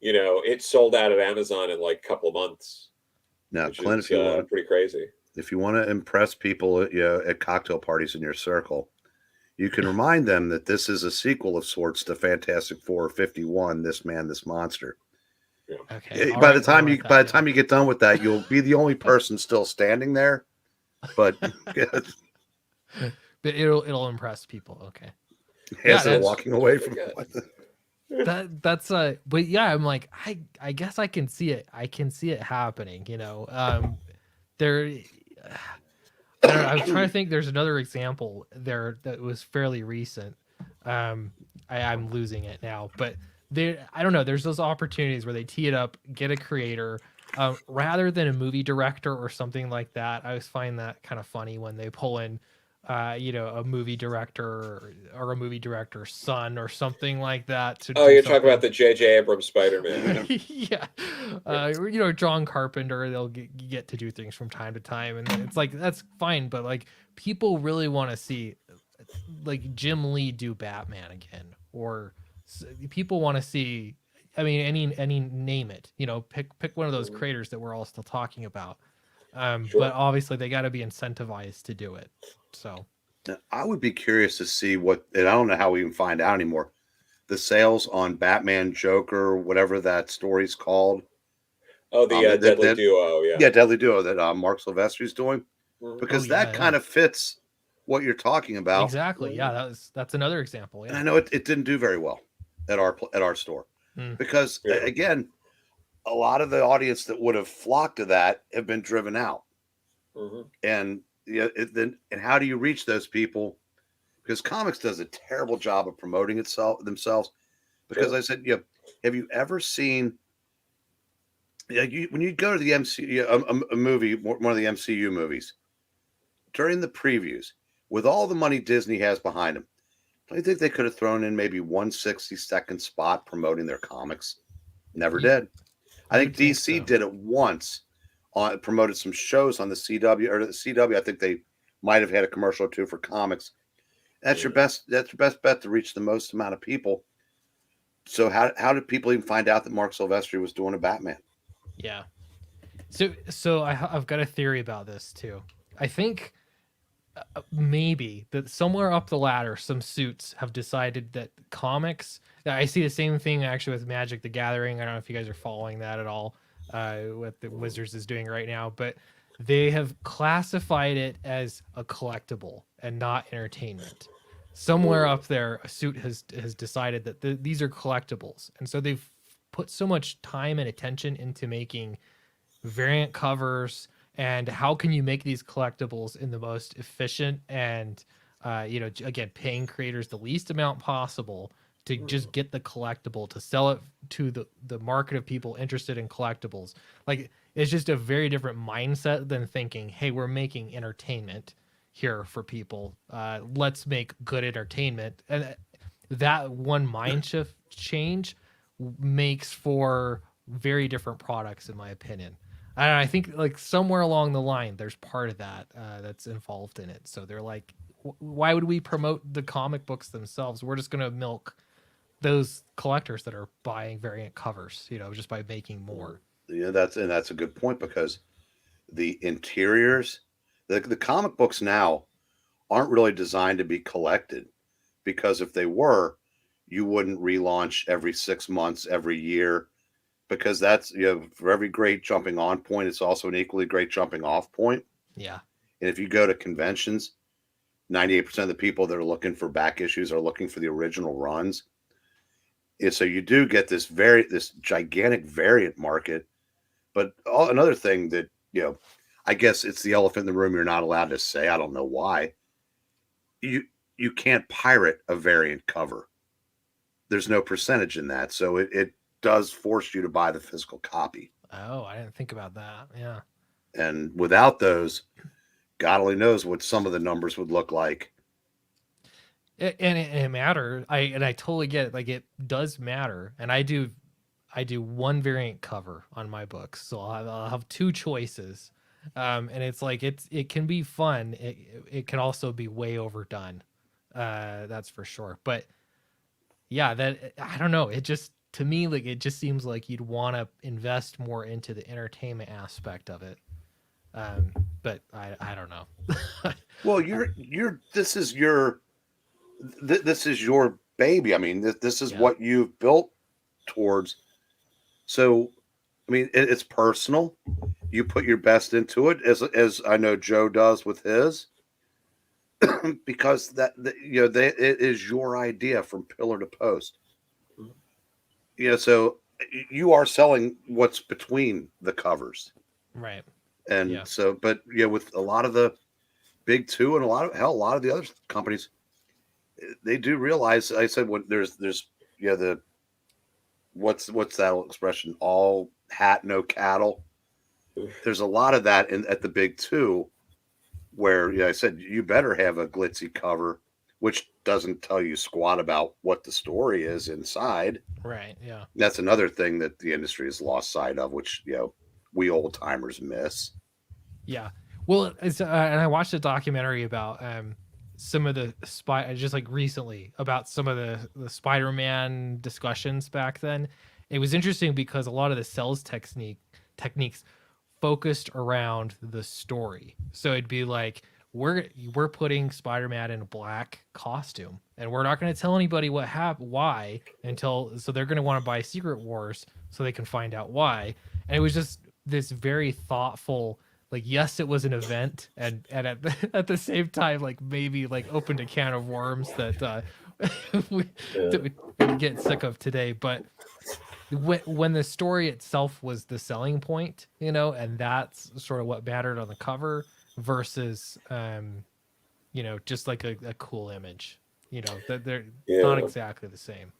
it sold out at Amazon in like a couple of months. Now, Clint, if you want, pretty crazy. If you want to impress people at cocktail parties in your circle, you can remind them that this is a sequel of sorts to Fantastic Four 51, This Man, This Monster. Yeah. Okay. By the time you get done with that, you'll be the only person still standing there. But but it'll impress people. Okay. As they're walking away from that's but yeah, I'm like, I guess I can see it. I can see it happening, there I don't know, I was trying to think there's another example there that was fairly recent. I'm losing it now, but I don't know, there's those opportunities where they tee it up, get a creator rather than a movie director or something like that. I always find that kind of funny when they pull in a movie director or a movie director's son or something like that. You're talking about the J.J. Abrams Spider-Man. Yeah. John Carpenter, they'll get to do things from time to time. And it's like, that's fine. But like, people really want to see like Jim Lee do Batman again, or people want to see, I mean, any name it, pick one of those creators that we're all still talking about. Sure. But obviously they got to be incentivized to do it. So now, I would be curious to see and I don't know how we even find out anymore, the sales on Batman, Joker, whatever that story's called. Oh, the Deadly Duo. Yeah. Yeah. Deadly Duo that Mark Silvestri's doing, because that kind of fits what you're talking about. Exactly. Yeah, that's another example. And I Yeah. know it didn't do very well at our store Mm. because Yeah. again, a lot of the audience that would have flocked to that have been driven out. Hmm. And then how do you reach those people? Because comics does a terrible job of promoting themselves. Because Sure. I said, have you ever seen? When you go to the MCU, a movie, one of the MCU movies, during the previews, with all the money Disney has behind them, don't you think they could have thrown in maybe 1 60-second spot promoting their comics? Never You, did. I you think would think DC so. did it once. Promoted some shows on the CW or the CW. I think they might have had a commercial or two for comics. That's your best. That's your best bet to reach the most amount of people. So how did people even find out that Mark Silvestri was doing a Batman? Yeah. So I've got a theory about this too. I think maybe that somewhere up the ladder, some suits have decided that comics. I see the same thing actually with Magic: The Gathering. I don't know if you guys are following that at all. What the Wizards is doing right now, but they have classified it as a collectible and not entertainment. Somewhere up there, a suit has decided that these are collectibles, and so they've put so much time and attention into making variant covers and how can you make these collectibles in the most efficient and again paying creators the least amount possible to just get the collectible to sell it to the market of people interested in collectibles. Like it's just a very different mindset than thinking, hey, we're making entertainment here for people, let's make good entertainment. And that one mind shift change makes for very different products in my opinion. I think like somewhere along the line, there's part of that that's involved in it. So they're like, why would we promote the comic books themselves? We're just gonna milk those collectors that are buying variant covers, just by making more. That's a good point because the interiors, the comic books now aren't really designed to be collected. Because if they were, you wouldn't relaunch every 6 months, every year, because that's for every great jumping on point, it's also an equally great jumping off point. Yeah. And if you go to conventions, 98% of the people that are looking for back issues are looking for the original runs. And so you do get this gigantic variant market. But another thing that, I guess it's the elephant in the room you're not allowed to say. I don't know why. You can't pirate a variant cover. There's no percentage in that. So it does force you to buy the physical copy. Oh, I didn't think about that. Yeah. And without those, God only knows what some of the numbers would look like. It matters. I totally get it. Like it does matter. And I do one variant cover on my books, so I'll have two choices. And it's like it can be fun. It can also be way overdone. That's for sure. But yeah, that I don't know. It just to me like it just seems like you'd want to invest more into the entertainment aspect of it. But I don't know. Well, this is your baby. I mean, this is what you've built towards. So, I mean, it's personal. You put your best into it, as I know Joe does with his, because it is your idea from pillar to post. So you are selling what's between the covers, Right. and so, but with a lot of the big two and a lot of the other companies, they do realize. I said when there's the what's that expression? All hat, no cattle. There's a lot of that at the big two, where I said you better have a glitzy cover, which doesn't tell you squat about what the story is inside. Right. Yeah. That's another thing that the industry has lost sight of, which we old timers miss. Yeah. Well, and I watched a documentary about some of the just like recently about some of the Spider-Man discussions back then. It was interesting because a lot of the sales techniques focused around the story. So it'd be like we're putting Spider-Man in a black costume and we're not going to tell anybody why so they're going to want to buy Secret Wars so they can find out why. And it was just this very thoughtful like yes, it was an event, and at the same time, like maybe like opened a can of worms that we Yeah. that we get sick of today. But when the story itself was the selling point, you know, and that's sort of what mattered on the cover versus you know, just like a cool image, you know, that they're not Yeah. exactly the same.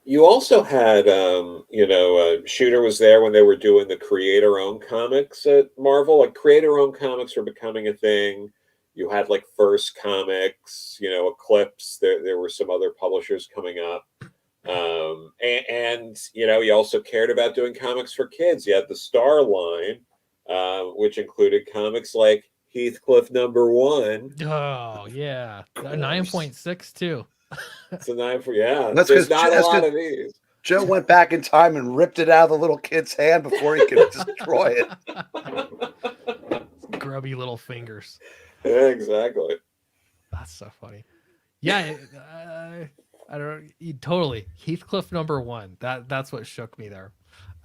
You also had, Shooter was there when they were doing the creator-owned comics at Marvel. Like creator-owned comics were becoming a thing. You had like First Comics, Eclipse. There were some other publishers coming up, and you also cared about doing comics for kids. You had the Star line, which included comics like Heathcliff #1. Oh yeah, 9.6 too. It's a 9 for yeah. That's There's 'cause not a that's lot 'cause- of these. Joe went back in time and ripped it out of the little kid's hand before he could destroy it. Grubby little fingers. Yeah, exactly. That's so funny. Yeah, I don't totally Heathcliff #1. That's what shook me there.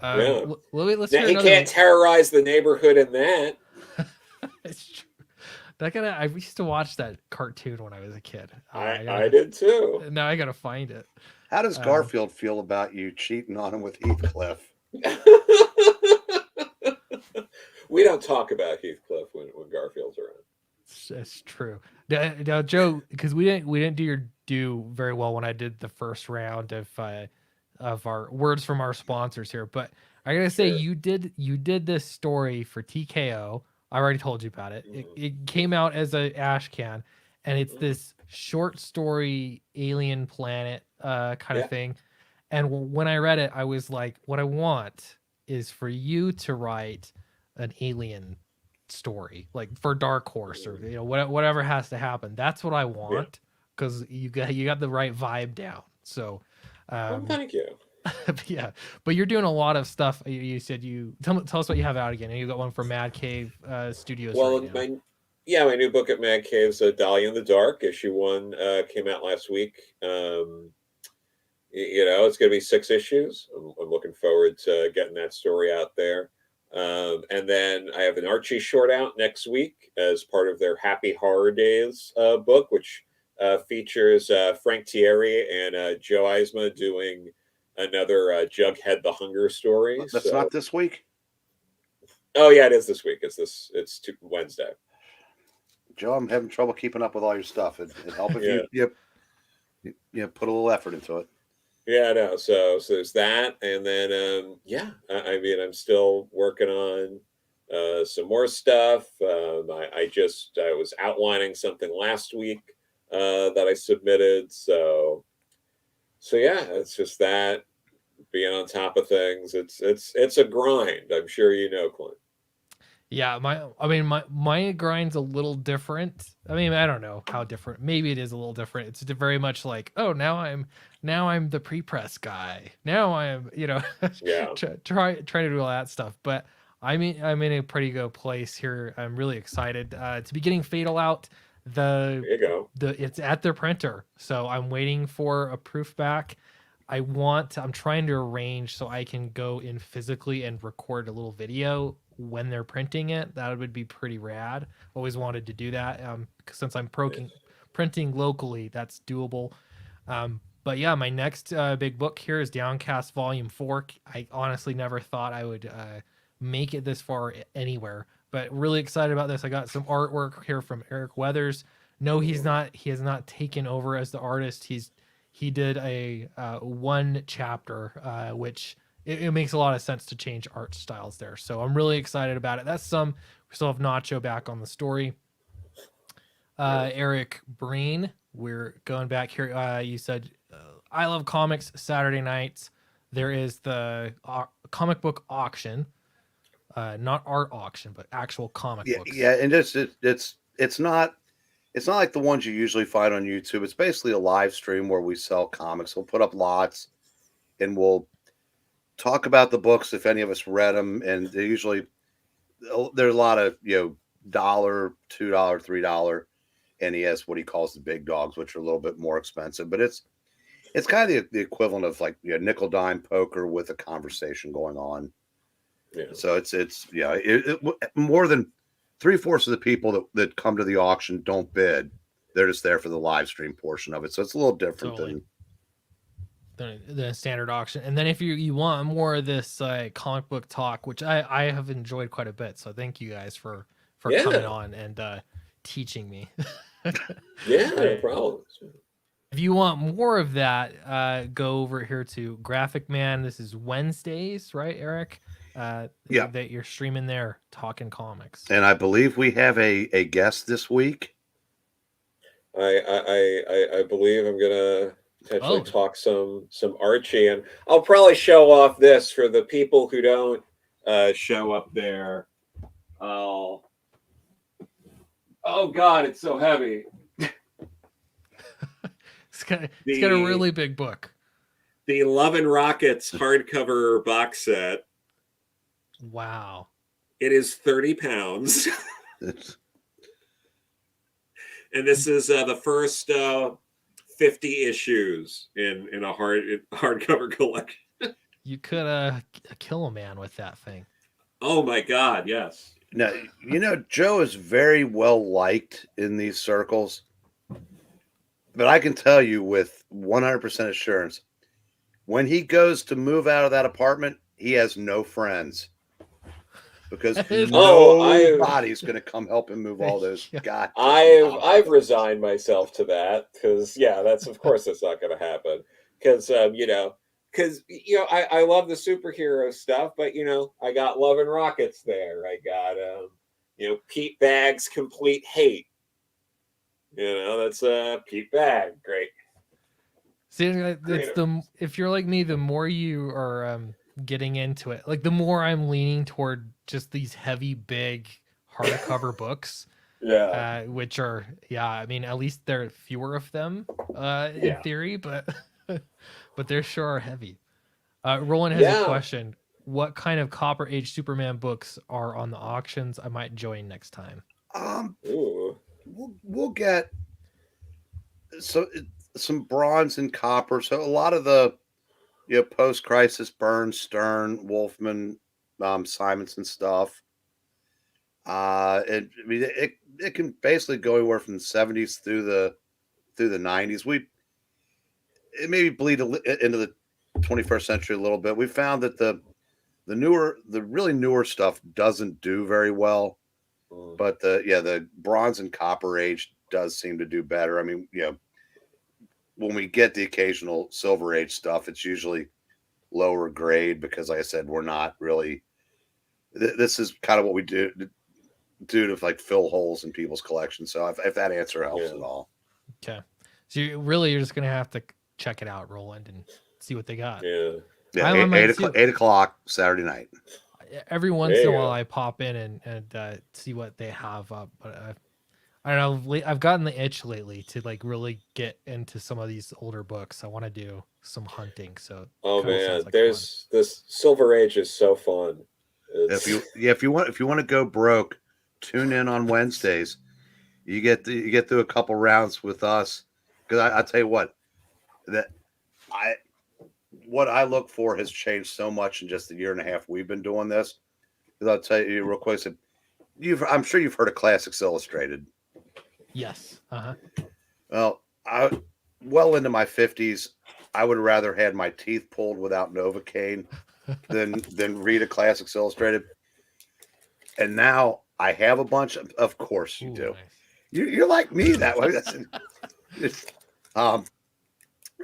Yeah. Let's Now, hear he another. can't terrorize the neighborhood in that. It's true. I used to watch that cartoon when I was a kid. I did too. Now I gotta find it. How does Garfield feel about you cheating on him with Heathcliff? We don't talk about Heathcliff when Garfield's around. It's true. Now, Joe, because we didn't do very well when I did the first round of our words from our sponsors here, but I gotta say Sure. you did this story for TKO. I already told you about it. Mhm. It came out as a ash can, and it's Mhm. this short story alien planet kind Yeah. of thing. And when I read it, I was like, what I want is for you to write an alien story, like for Dark Horse or whatever has to happen. That's what I want because you got the right vibe down. So, Well, thank you. yeah, but you're doing a lot of stuff. You said tell us what you have out again. And you got one from Mad Cave Studios. Well, right now. my new book at Mad Cave's Dahlia in the Dark. Issue 1 came out last week. It's going to be 6 issues. I'm looking forward to getting that story out there. And then I have an Archie short out next week as part of their Happy Horror Days book, which features Frank Thierry and Joe Eisma doing another Jughead the Hunger story. That's not this week. Oh yeah, it is this week. It's Wednesday. Joe, I'm having trouble keeping up with all your stuff. It'd help if you put a little effort into it. Yeah, no. So there's that, and then I mean, I'm still working on some more stuff. I was outlining something last week that I submitted. So yeah, it's just that being on top of things. It's a grind. I'm sure you know, Clint. Yeah, my grind's a little different. I mean, I don't know how different. Maybe it is a little different. It's very much like, oh, now I'm the pre-press guy. Now I'm, Yeah. trying to do all that stuff. But I'm in a pretty good place here. I'm really excited to be getting Fatal out. There you go. It's at their printer, so I'm waiting for a proof back. I'm trying to arrange so I can go in physically and record a little video when they're printing it. That would be pretty rad. Always wanted to do that. Since I'm printing locally, that's doable. But yeah, my next big book here is Downcast Volume 4. I honestly never thought I would make it this far anywhere, but really excited about this. I got some artwork here from Eric Weathers. No, he has not taken over as the artist. He did a one chapter, which it makes a lot of sense to change art styles there. So I'm really excited about it. We still have Nacho back on the story. Eric Breen, we're going back here. You said I love comics Saturday nights. There is the comic book auction, not art auction, but actual comic books. Yeah, and it's not like the ones you usually find on YouTube. It's basically a live stream where we sell comics. We'll put up lots, and we'll talk about the books if any of us read them. And there's a lot of $1, $2, $3 NES, what he calls the big dogs, which are a little bit more expensive. But it's kind of the equivalent of like nickel dime poker with a conversation going on. Yeah. So it's more than 3/4 of the people that come to the auction don't bid. They're just there for the live stream portion of it. So it's a little different Totally. than The standard auction. And then if you want more of this comic book talk, which I have enjoyed quite a bit, so thank you guys for Yeah. coming on and teaching me. Yeah, no problem. If you want more of that, go over here to Graphic Man. This is Wednesdays, right, Eric? Yeah. That you're streaming there, talking comics. And I believe we have a guest this week. I believe I'm gonna potentially Oh. talk some Archie, and I'll probably show off this for the people who don't show up there. Oh God, it's so heavy. It's got a really big book. The Love and Rockets hardcover box set. Wow. It is 30 pounds. It's, And this is the first 50 issues in a hardcover collection. You could kill a man with that thing. Oh my God, yes. now, Joe is very well liked in these circles. But I can tell you with 100% assurance, when he goes to move out of that apartment, he has no friends. Because nobody's going to come help him move all those guys. I've resigned myself to that because that's of course that's not going to happen because I love the superhero stuff, but I got Love and Rockets there. I got Pete Bag's Complete Hate. That's Pete Bag. Great. See, it's if you're like me, the more you are getting into it, like the more I'm leaning toward just these heavy, big hardcover books. Yeah. Which are I mean, at least there are fewer of them in theory, but they're sure are heavy. Roland has a question. What kind of Copper Age Superman books are on the auctions? I might join next time. Ooh. We'll get some bronze and copper. So a lot of the post-crisis Burns, Stern, Wolfman, Simonson stuff. It can basically go anywhere from the 70s through the 90s. It maybe bleed into the 21st century a little bit. We found that the really newer stuff doesn't do very well. But the bronze and copper age does seem to do better. I mean, when we get the occasional silver age stuff, it's usually lower grade because, like I said, we're not really. This is kind of what we do to like fill holes in people's collections. So if that answer helps at all. Okay, so you're just gonna have to check it out, Roland, and see what they got. Yeah. Yeah, 8 o'clock Saturday night. Every once in a while, I pop in and see what they have up, but I don't know. I've gotten the itch lately to like really get into some of these older books. I want to do some hunting. So man, there's this Silver Age is so fun. If you want to go broke, tune in on Wednesdays. You get through a couple rounds with us because I tell you what I look for has changed so much in just the year and a half we've been doing this. Because I'll tell you real quick, I'm sure you've heard of Classics Illustrated. Yes. Well, well into my 50s, I would rather had my teeth pulled without Novocaine than read a Classics Illustrated. And now I have a bunch. Of course you do. Nice. You're like me that way.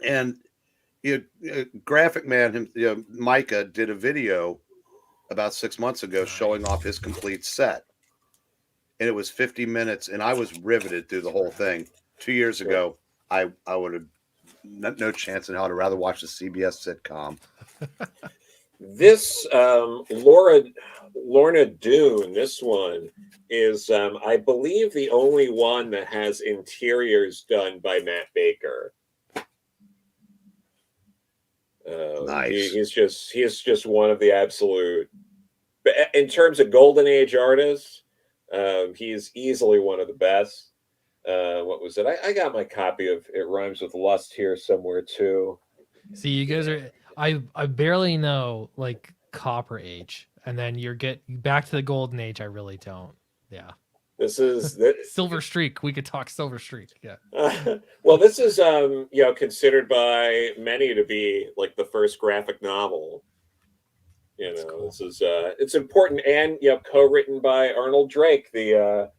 And Graphic Man, Micah did a video about 6 months ago showing off his complete set. And it was 50 minutes, and I was riveted through the whole thing. 2 years ago, I would have no chance in hell. I'd rather watch the CBS sitcom. This Lorna Doone, this one is, I believe, the only one that has interiors done by Matt Baker. Nice. He's just one of the absolute. In terms of Golden Age artists, he's easily one of the best. What was it? I got my copy of It Rhymes with Lust here somewhere too. See, you guys are. I barely know like Copper Age, and then you get back to the Golden Age. I really don't. Yeah. This is Silver Streak. We could talk Silver Streak. Yeah. well, this is considered by many to be like the first graphic novel. That's cool. This is it's important, and co-written by Arnold Drake, the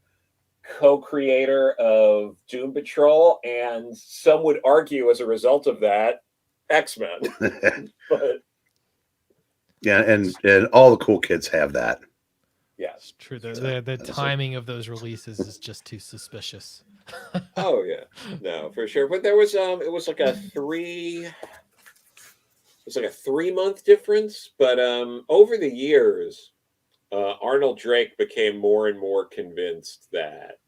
co-creator of Doom Patrol, and some would argue as a result of that, X-Men. But yeah, and all the cool kids have that. yes, It's true. The timing of those releases is just too suspicious. oh yeah, no, for sure. But there was it was like a 3-month difference. But over the years, Arnold Drake became more and more convinced that,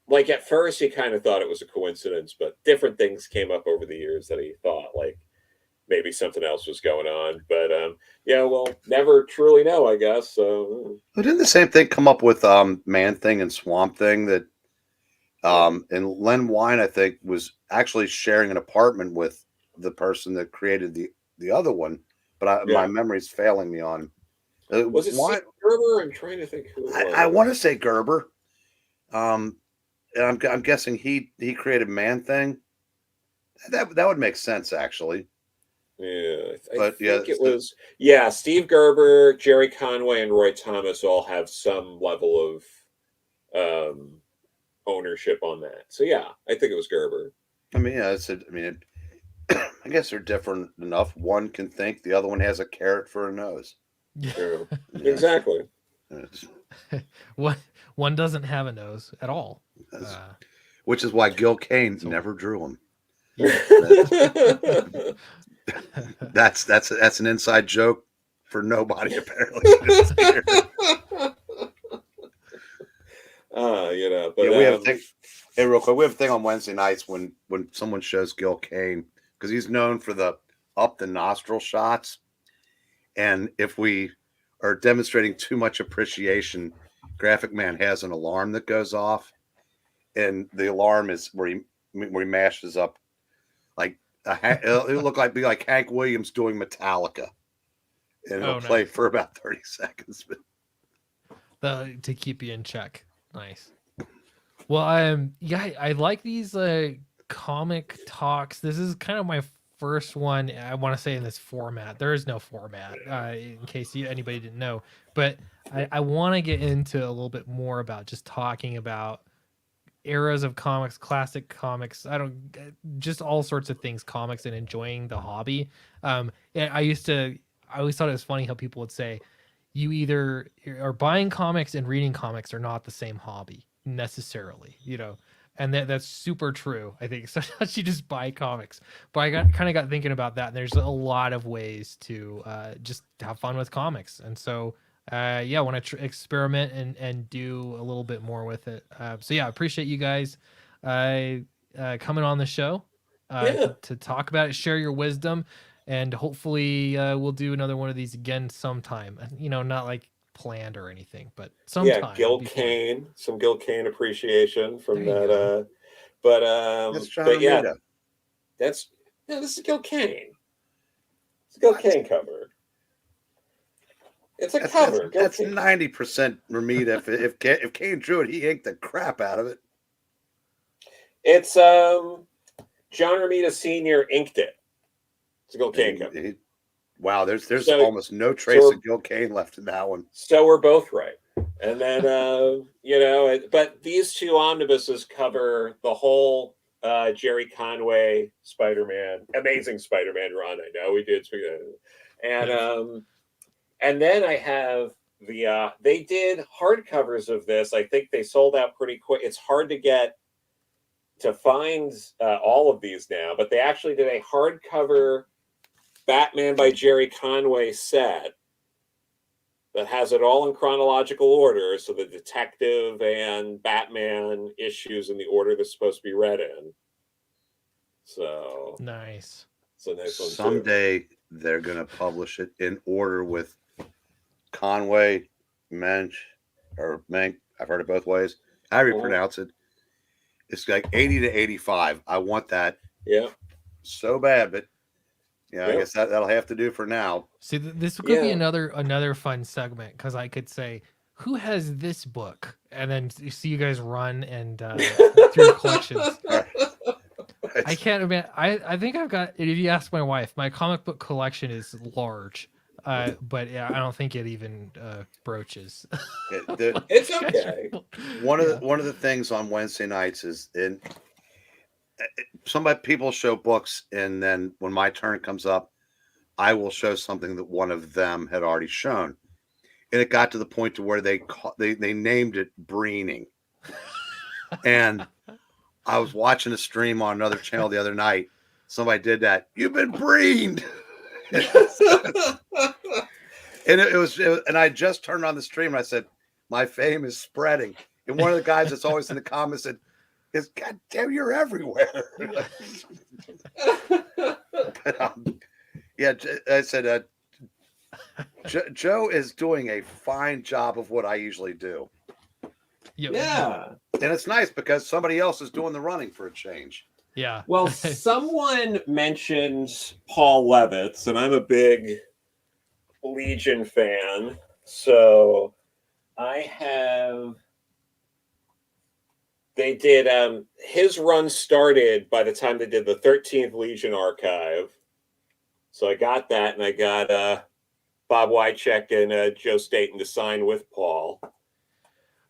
like at first he kind of thought it was a coincidence, but different things came up over the years that he thought like maybe something else was going on. But we'll never truly know, I guess. So But didn't the same thing come up with Man-Thing and Swamp Thing that and Len Wein, I think, was actually sharing an apartment with the person that created the other one, but my memory's failing me on. Was it Steve Gerber? I'm trying to think who it was. I want to say Gerber. And I'm guessing he created Man-Thing. That would make sense, actually. Yeah, I think it was. Yeah, Steve Gerber, Jerry Conway, and Roy Thomas all have some level of ownership on that. So yeah, I think it was Gerber. I mean, yeah, I guess they're different enough. One can think, the other one has a carrot for a nose. True. Yeah. Exactly. One doesn't have a nose at all. Which is why Gil Kane never drew him. That's an inside joke for nobody apparently. But we have a thing. Hey, real quick, we have a thing on Wednesday nights when someone shows Gil Kane, because he's known for the up the nostril shots, and if we are demonstrating too much appreciation, Graphic Man has an alarm that goes off, and the alarm is where he mashes up like it'll be like Hank Williams doing Metallica, and it'll play for about 30 seconds. To keep you in check. Nice. Well, I like these comic talks. This is kind of my first one, I want to say, in this format. There is no format, in case anybody didn't know. But I want to get into a little bit more about just talking about eras of comics, classic comics. Just all sorts of things, comics, and enjoying the hobby. I always thought it was funny how people would say, you either are buying comics and reading comics are not the same hobby necessarily, and that's super true. I think sometimes you just buy comics, but I kind of got thinking about that, and there's a lot of ways to just have fun with comics. And so I want to experiment and do a little bit more with it. So I appreciate you guys coming on the show to talk about it, share your wisdom, and hopefully we'll do another one of these again sometime. Not like planned or anything, but sometime. Yeah, Gil Kane, some Gil Kane appreciation from that. But this is Gil Kane. It's a Gil Kane cover. It's a cover. That's 90% Romita. If Kane drew it, he inked the crap out of it. It's John Romita Sr. inked it. It's a Gil Kane cover. Wow, there's almost no trace of Gil Kane left in that one. So we're both right. And then but these two omnibuses cover the whole Jerry Conway Spider-Man, Amazing Spider-Man run. I know we did, and then I have they did hardcovers of this. I think they sold out pretty quick. It's hard to find all of these now, but they actually did a hardcover Batman by Jerry Conway set that has it all in chronological order, so the detective and Batman issues in the order they're supposed to be read in. So nice. It's a nice one. Someday they're gonna publish it in order with Conway, Mensch, or Menk. I've heard it both ways. However you pronounce it. It's like 80 to 85. I want that. Yeah. So bad, but I guess that'll have to do for now. See, this could be another fun segment, because I could say who has this book? And then you see you guys run and through collections. I can't imagine. I think I've got. If you ask my wife, my comic book collection is large, but yeah, I don't think it even broaches. It's okay. One of the things on Wednesday nights is people show books, and then when my turn comes up, I will show something that one of them had already shown, and it got to the point to where they named it Breening, and I was watching a stream on another channel the other night. Somebody did that. You've been breened. And it was, and I just turned on the stream and I said, my fame is spreading. And one of the guys that's always in the comments said, God damn, you're everywhere. Yeah, I said, Joe is doing a fine job of what I usually do. Yeah. And it's nice because somebody else is doing the running for a change. Yeah. Well, someone mentioned Paul Levitz, and I'm a big Legion fan. So they did, his run started by the time they did the 13th Legion archive. So I got that, and I got Bob Wycheck and Joe Staten to sign with Paul.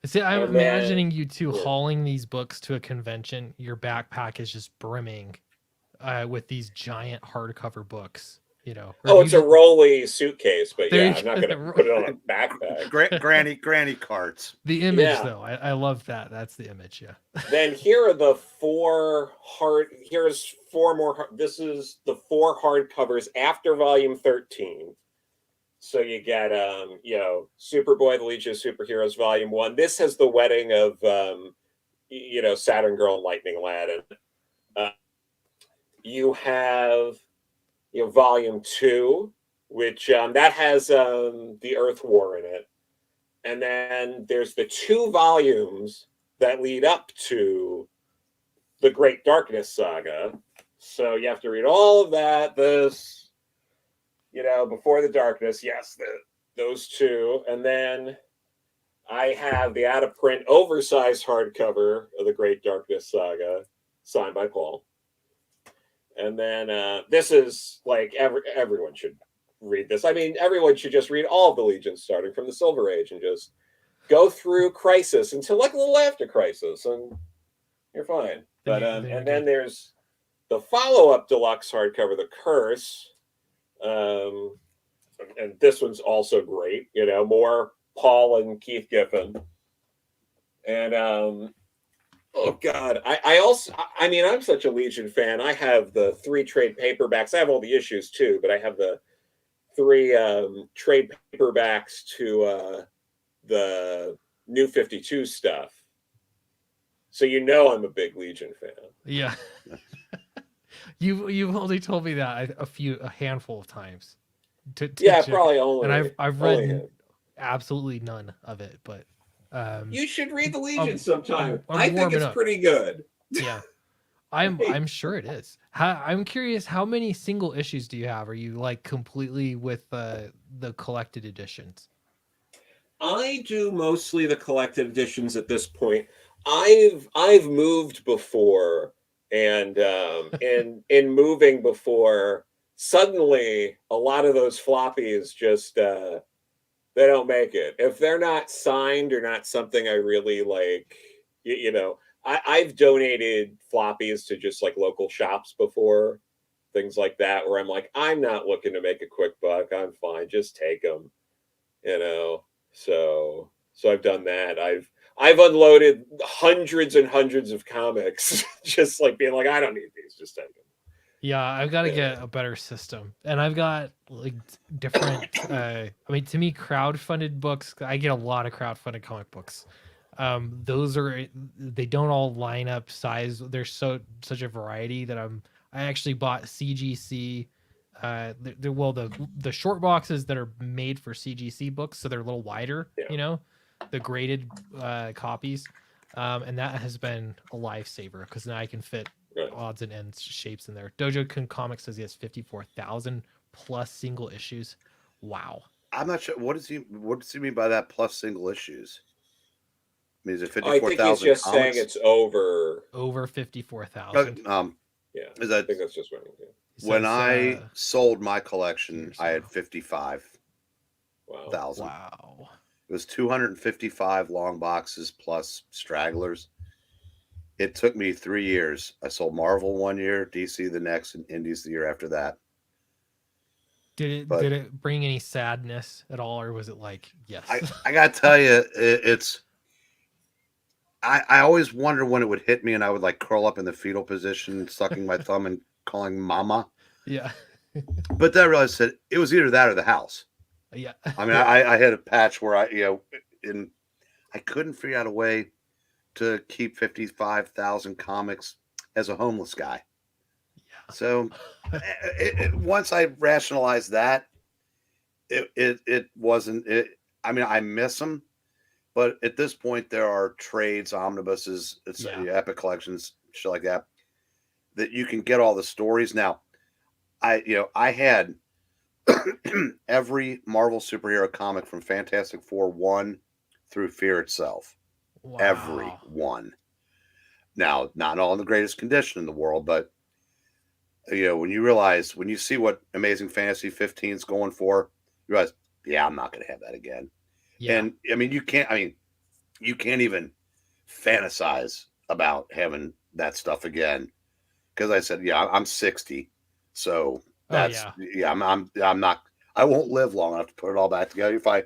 See, I'm imagining you two hauling these books to a convention. Your backpack is just brimming with these giant hardcover books. It's a rolly suitcase, but yeah, I'm not going to put it on a backpack. Granny carts. The image, though, I love that. That's the image. Yeah. Then here are the here's four more. This is the 4 hardcovers after volume 13. So you get, Superboy, the Legion of Superheroes, Volume 1. This has the wedding of, Saturn Girl and Lightning Lad. You have, Volume 2, which that has the Earth War in it. And then there's the 2 volumes that lead up to the Great Darkness saga. So you have to read all of that. Before the Darkness, yes, those 2. And then I have the out-of-print oversized hardcover of the Great Darkness saga, signed by Paul. And then this is like everyone should read this. I mean, everyone should just read all of the Legions starting from the Silver Age and just go through Crisis until like a little after Crisis, and you're fine. But and then there's the follow-up deluxe hardcover, The Curse. And this one's also great, more Paul and Keith Giffen. And oh god, I'm such a Legion fan. I have the 3 trade paperbacks. I have all the issues too, but I have the 3 trade paperbacks to the New 52 stuff. So I'm a big Legion fan. Yeah. You've only told me that a handful of times. Probably only. And I've read absolutely none of it, but you should read the Legion sometime. I think it's pretty good. Yeah, I'm sure it is. I'm curious, how many single issues do you have? Are you like completely with the collected editions? I do mostly the collected editions at this point. I've moved before. And in moving before, suddenly a lot of those floppies just they don't make it if they're not signed or not something I really like. I've donated floppies to just like local shops before, things like that, where I'm like, I'm not looking to make a quick buck. I'm fine, just take them. So I've done that. I've unloaded hundreds and hundreds of comics, just like being like, I don't need these, just take them. Yeah, I've got to get a better system. And I've got like different, to me, crowdfunded books, I get a lot of crowdfunded comic books. They don't all line up size. There's such a variety that I actually bought CGC. The short boxes that are made for CGC books, so they're a little wider, the graded copies, and that has been a lifesaver because now I can fit odds and ends shapes in there. Dojo Kun Comics says he has 54,000 plus single issues. Wow. I'm not sure. What does he mean by that? Plus single issues. I mean, is it I think he's 54,000 just saying comics? it's over. Over 54,000. Yeah, Is I that think that's just what I mean. He when says, I sold my collection? years I had ago. 55,000. Wow. Wow. It was 255 long boxes plus stragglers. It took me 3 years. I sold Marvel 1 year, DC the next, and Indies the year after that. Did But it bring any sadness at all, or was it like, yes? I gotta tell you, it's. I always wonder when it would hit me, and I would like curl up in the fetal position, sucking my thumb and calling "mama." Yeah. But then I realized that it was either that or the house. Yeah. I mean, I had a patch where and I couldn't figure out a way to keep 55,000 comics as a homeless guy. So once I rationalized that, it wasn't it. I mean, I miss them, but at this point, there are trades, omnibuses, epic collections, shit like that you can get all the stories. Now, I had every Marvel superhero comic from Fantastic Four 1 through Fear itself. Wow. Every one. Now, not all in the greatest condition in the world, but when you see what Amazing Fantasy 15 is going for, you realize, yeah, I'm not going to have that again. Yeah. And you can't even fantasize about having that stuff again. Because I said, yeah, I'm 60, so that's I'm not. I won't live long enough to put it all back together. If I,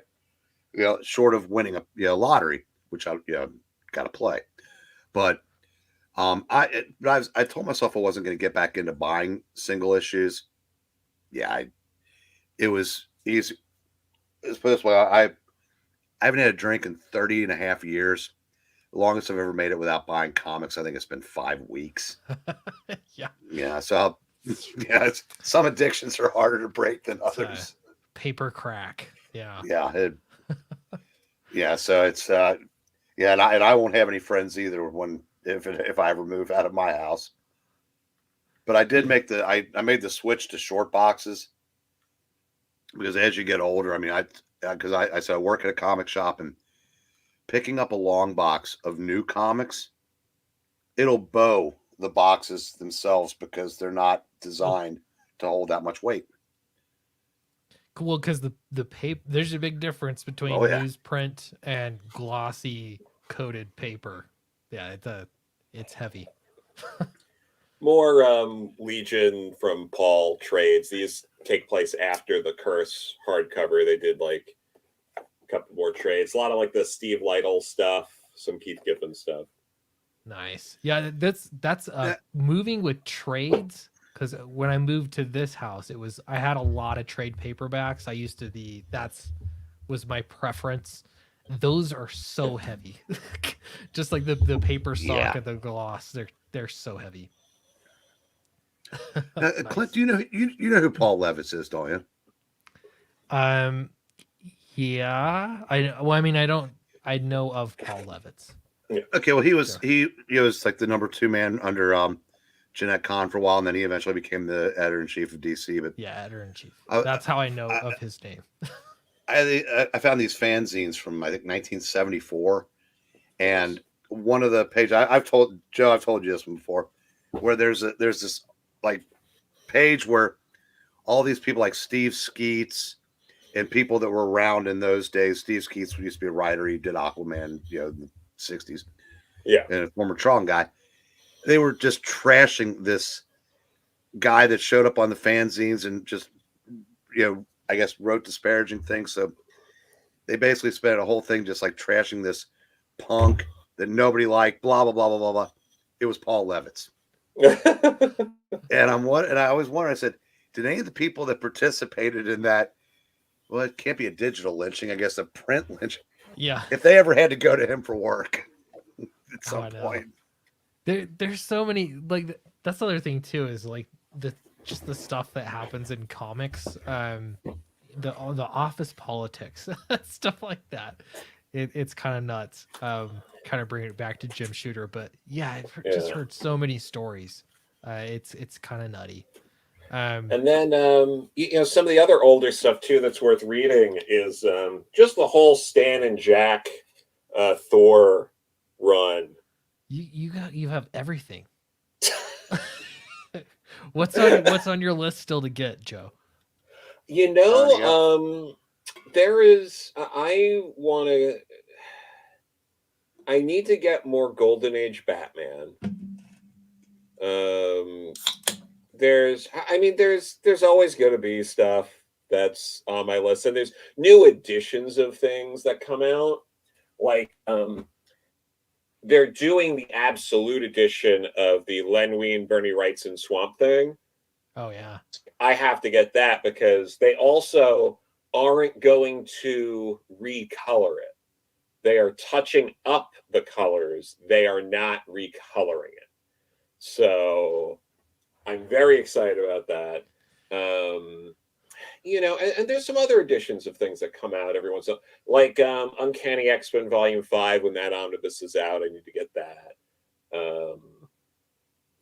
short of winning a lottery, which I got to play, but I told myself I wasn't going to get back into buying single issues. Yeah, it was easy. Let's put it this way: I haven't had a drink in 30 and a half years. The longest I've ever made it without buying comics, I think it's been 5 weeks. Yeah. Yeah. So, some addictions are harder to break than others. Paper crack. Yeah. Yeah. Yeah. So it's, and I won't have any friends either if I ever move out of my house. But I did make I made the switch to short boxes because as you get older, I mean, because I said I work at a comic shop, and picking up a long box of new comics, it'll bow the boxes themselves because they're not designed to hold that much weight. Well, because the paper, there's a big difference between newsprint and glossy coated paper. Yeah, it's heavy. More Legion from Paul trades. These take place after the Curse hardcover. They did like a couple more trades. A lot of like the Steve Lytle stuff, some Keith Giffen stuff. Nice. Yeah, that's moving with trades. Because when I moved to this house, I had a lot of trade paperbacks. I used to was my preference. Those are so heavy. Just like the paper stock and the gloss, they're so heavy. Nice. Clint, do you know who Paul Levitz is, don't you? Yeah. I know of Paul Levitz. Yeah. Okay, well he was like the number 2 man under Jeanette Kahn for a while, and then he eventually became the editor-in-chief of DC. But yeah, editor-in-chief. That's how I know of his name. I found these fanzines from, I think, 1974, and one of the pages I've told you this one before, where there's this like page where all these people like Steve Skeets and people that were around in those days. Steve Skeets used to be a writer. He did Aquaman, in the 60s. Yeah, and a former Tron guy. They were just trashing this guy that showed up on the fanzines and just, I guess wrote disparaging things. So they basically spent a whole thing just like trashing this punk that nobody liked, blah, blah, blah, blah, blah, blah. It was Paul Levitz. And I always wondered, I said, did any of the people that participated in that, well, it can't be a digital lynching, I guess a print lynching. Yeah. If they ever had to go to him for work at some point. There's so many, like, that's the other thing too, is like the stuff that happens in comics, the office politics, stuff like that. It's kind of nuts. Kind of bringing it back to Jim Shooter, but yeah, I've just heard so many stories. It's kind of nutty. And then, some of the other older stuff too that's worth reading is just the whole Stan and Jack Thor run. You have everything. What's on your list still to get, Joe? There is. I need to get more Golden Age Batman. There's always going to be stuff that's on my list, and there's new editions of things that come out. Like they're doing the absolute edition of the Len Wein, Bernie Wrightson Swamp Thing. Oh yeah, I have to get that because they also aren't going to recolor it. They are touching up the colors. They are not recoloring it. So I'm very excited about that. And there's some other editions of things that come out every once in a while, like Uncanny X-Men Volume 5. When that omnibus is out, I need to get that.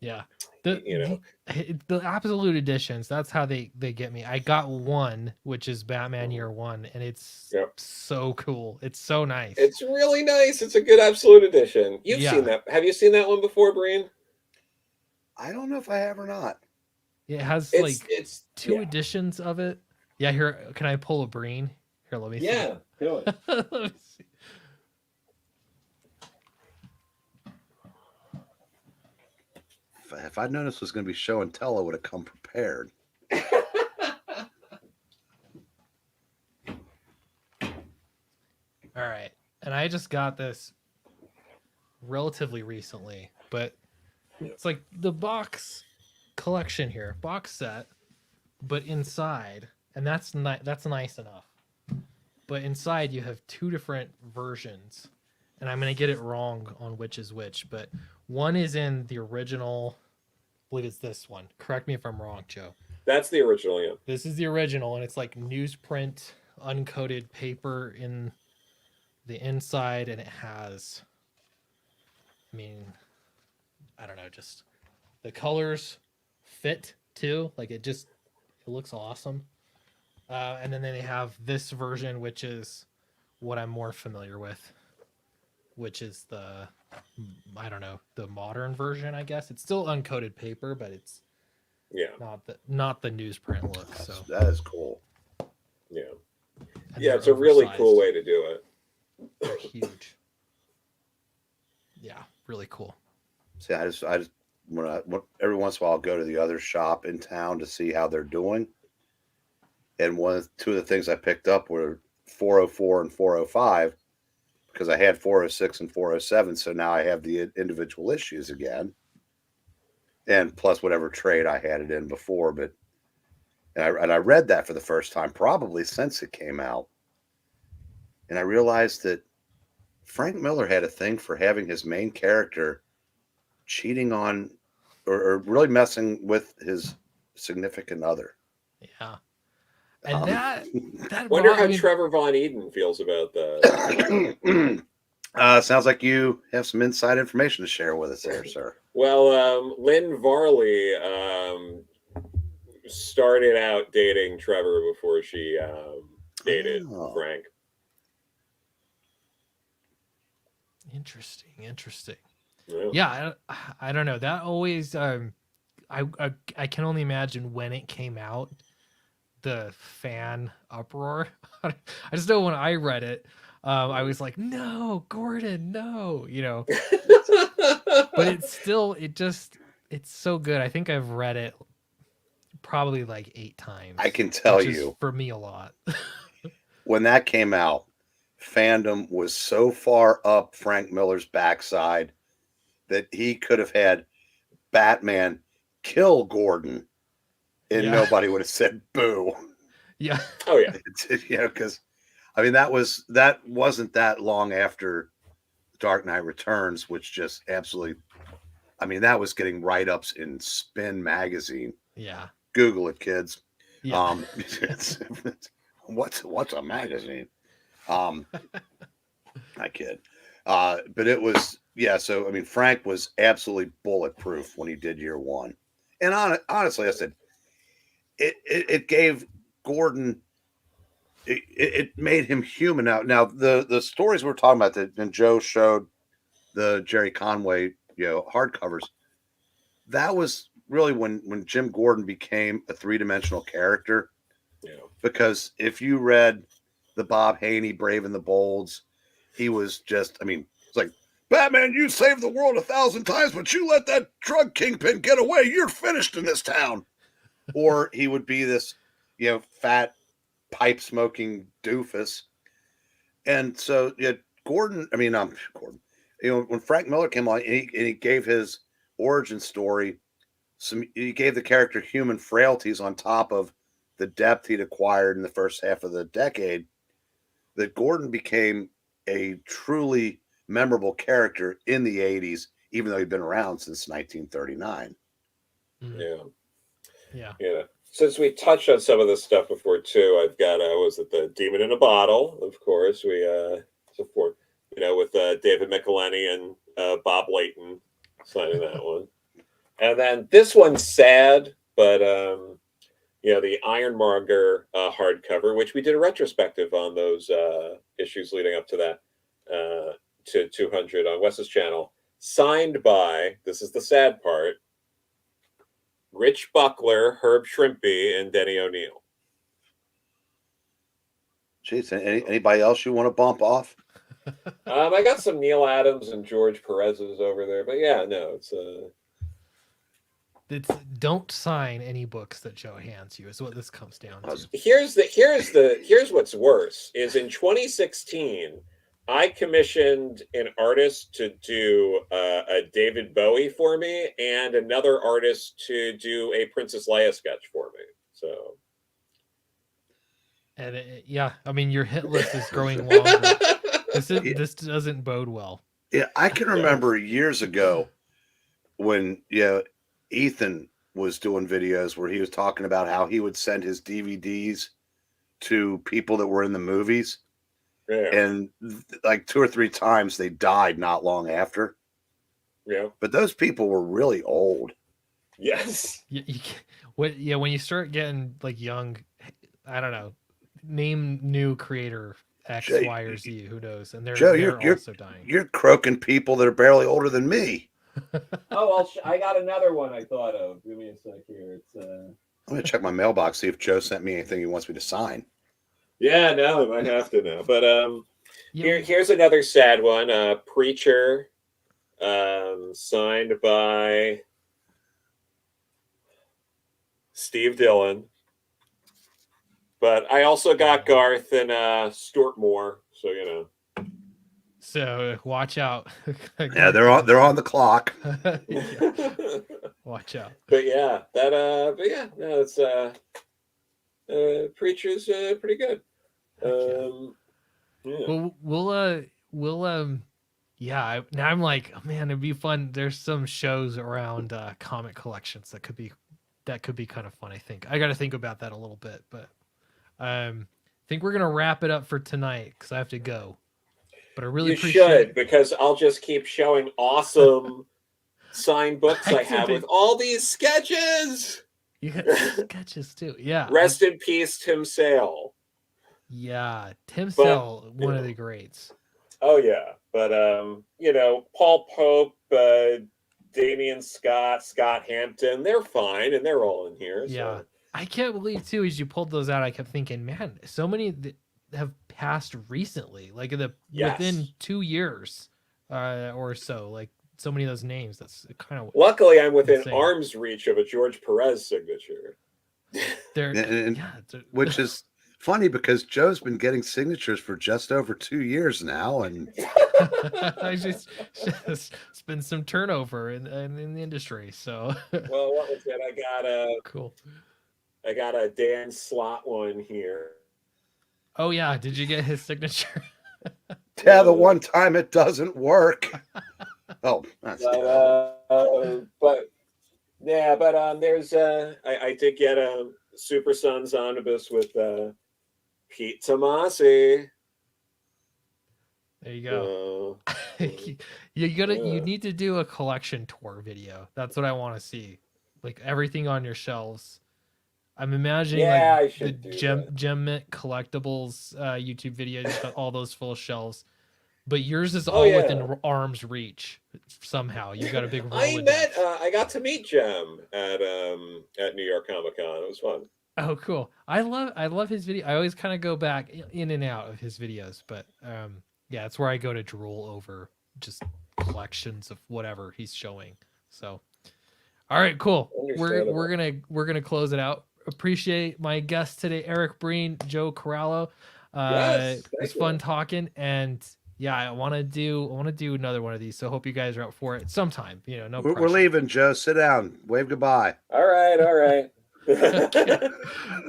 Yeah. The absolute editions, that's how they get me. I got one, which is Batman Year One, and it's so cool. It's so nice. It's really nice. It's a good absolute edition. You've seen that. Have you seen that one before, Breen? I don't know if I have or not. It has it's two editions of it. Yeah, here, can I pull a Breen? Here, let me see. Yeah, do it. Let me see. If I'd known this was going to be show and tell, I would have come prepared. All right. And I just got this relatively recently, but it's like the box collection here, box set, but inside, and that's nice enough. But inside you have two different versions, and I'm going to get it wrong on which is which, but one is in the original, I believe it's this one. Correct me if I'm wrong, Joe. That's the original, yeah. This is the original, and it's like newsprint, uncoated paper in the inside, and it has, I don't know, just the colors fit too. Like it looks awesome. And then they have this version, which is what I'm more familiar with, which is the modern version, I guess. It's still uncoated paper, but it's not the newsprint look. So that is cool. Yeah. Yeah, it's a really cool way to do it. They're huge. Yeah, really cool. See, I just every once in a while I'll go to the other shop in town to see how they're doing. And two of the things I picked up were 404 and 405 because I had 406 and 407. So now I have the individual issues again. And plus whatever trade I had it in before. And I read that for the first time, probably since it came out. And I realized that Frank Miller had a thing for having his main character cheating on or really messing with his significant other. Yeah. And that wonder how Trevor Von Eden feels about that. Sounds like you have some inside information to share with us there, sir. Well, Lynn Varley started out dating Trevor before she dated Frank. Interesting. Yeah, I don't know. That always I can only imagine when it came out, the fan uproar. I just know when I read it, I was like, no, Gordon, no, but it's so good. I think I've read it probably like 8 times. I can tell you, for me, a lot. When that came out, fandom was so far up Frank Miller's backside that he could have had Batman kill Gordon and nobody would have said boo. Yeah. Oh yeah. Because that wasn't that long after Dark Knight Returns, which just absolutely, that was getting write-ups in Spin magazine. Yeah. Google it, kids. Yeah. What's a magazine? I kid. But it was, so Frank was absolutely bulletproof when he did year one. And honestly, I said, it gave Gordon. It made him human. Now the stories we're talking about that, and Joe showed the Jerry Conway hardcovers. That was really when Jim Gordon became a three-dimensional character. Yeah. Because if you read the Bob Haney Brave and the Bolds, he was just, I mean, it's like, Batman, you saved the world 1,000 times, but you let that drug kingpin get away. You're finished in this town. Or he would be this, fat pipe smoking doofus. And so, Gordon, Gordon, when Frank Miller came on and he gave his origin story, he gave the character human frailties on top of the depth he'd acquired in the first half of the decade, that Gordon became a truly memorable character in the 80s, even though he'd been around since 1939. Yeah. Since we touched on some of this stuff before too, I've got was it the Demon in a Bottle? Of course, we support with David Michelini and Bob Layton signing that one, and then this one's sad, but the Ironmonger hardcover, which we did a retrospective on those issues leading up to that to 200 on Wes's channel, signed by, this is the sad part, Rich Buckler, Herb Shrimpy, and Denny O'Neil. Jeez, anybody else you want to bump off? I got some Neil Adams and George Perez's over there, but yeah, no, it's don't sign any books that Joe hands you is what this comes down to. Here's what's worse is in 2016, I commissioned an artist to do a David Bowie for me and another artist to do a Princess Leia sketch for me. So, and your hit list is growing longer. This doesn't bode well. Yeah, I can remember years ago when Ethan was doing videos where he was talking about how he would send his DVDs to people that were in the movies. Yeah. And like 2 or 3 times they died not long after. Yeah. But those people were really old. Yes. When you start getting like young, I don't know, name new creator X, Y, or Z, who knows? And they're also dying. You're croaking people that are barely older than me. I got another one I thought of. Give me a sec here. It's I'm gonna check my mailbox, see if Joe sent me anything he wants me to sign. Yeah, no, I might have to now. But here's another sad one. Preacher, signed by Steve Dillon. But I also got Garth and Stuart Moore, so So watch out. Yeah, they're on the clock. Yeah. Watch out. But yeah, it's Preacher's pretty good. Yeah. We'll now I'm like, oh, man, it'd be fun. There's some shows around comic collections that could be kind of fun. I got to think about that a little bit, but I think we're gonna wrap it up for tonight because I have to go. But I really appreciate because I'll just keep showing awesome signed books I have with all these sketches. You got sketches too. Yeah. Rest in peace, Tim Sale. Yeah, Tim Sale, one of the greats. Oh yeah, but Paul Pope, Damian Scott, Scott Hampton, they're fine and they're all in here. Yeah. So. I can't believe too, as you pulled those out, I kept thinking, man, so many have passed recently, like within 2 years or so, like so many of those names. That's kind of luckily I'm within arm's reach of a George Perez signature. Which is funny because Joe's been getting signatures for just over 2 years now, and I just it's been some turnover in the industry. So well, what was it? Cool. I got a Dan Slott one here. Oh yeah, did you get his signature? Yeah, the one time it doesn't work. Oh, that's there's I did get a Super Sons omnibus with Pete Tomasi. There you go. You need to do a collection tour video. That's what I want to see. Like everything on your shelves. I'm imagining Yeah, I like the should do that. Gem Mint collectibles YouTube video, just got all those full shelves. But yours is Oh, all yeah. within arm's reach somehow. You've got a big Rolodex. I got to meet Jem at New York Comic Con. It was fun. Oh, cool. I love his video. I always kind of go back in and out of his videos, but yeah, it's where I go to drool over just collections of whatever he's showing. So, all right, cool. We're gonna close it out. Appreciate my guests today, Eric Breen, Joe Corallo. Yes, It was thank fun you. talking, and yeah, I want to do another one of these. So hope you guys are up for it sometime. You know, no We're pressure. leaving, Joe. Sit down. Wave goodbye. All right. Okay.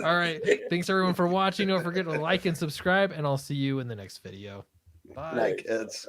All right. Thanks everyone for watching. Don't forget to like and subscribe, and I'll see you in the next video. Bye. Night, kids.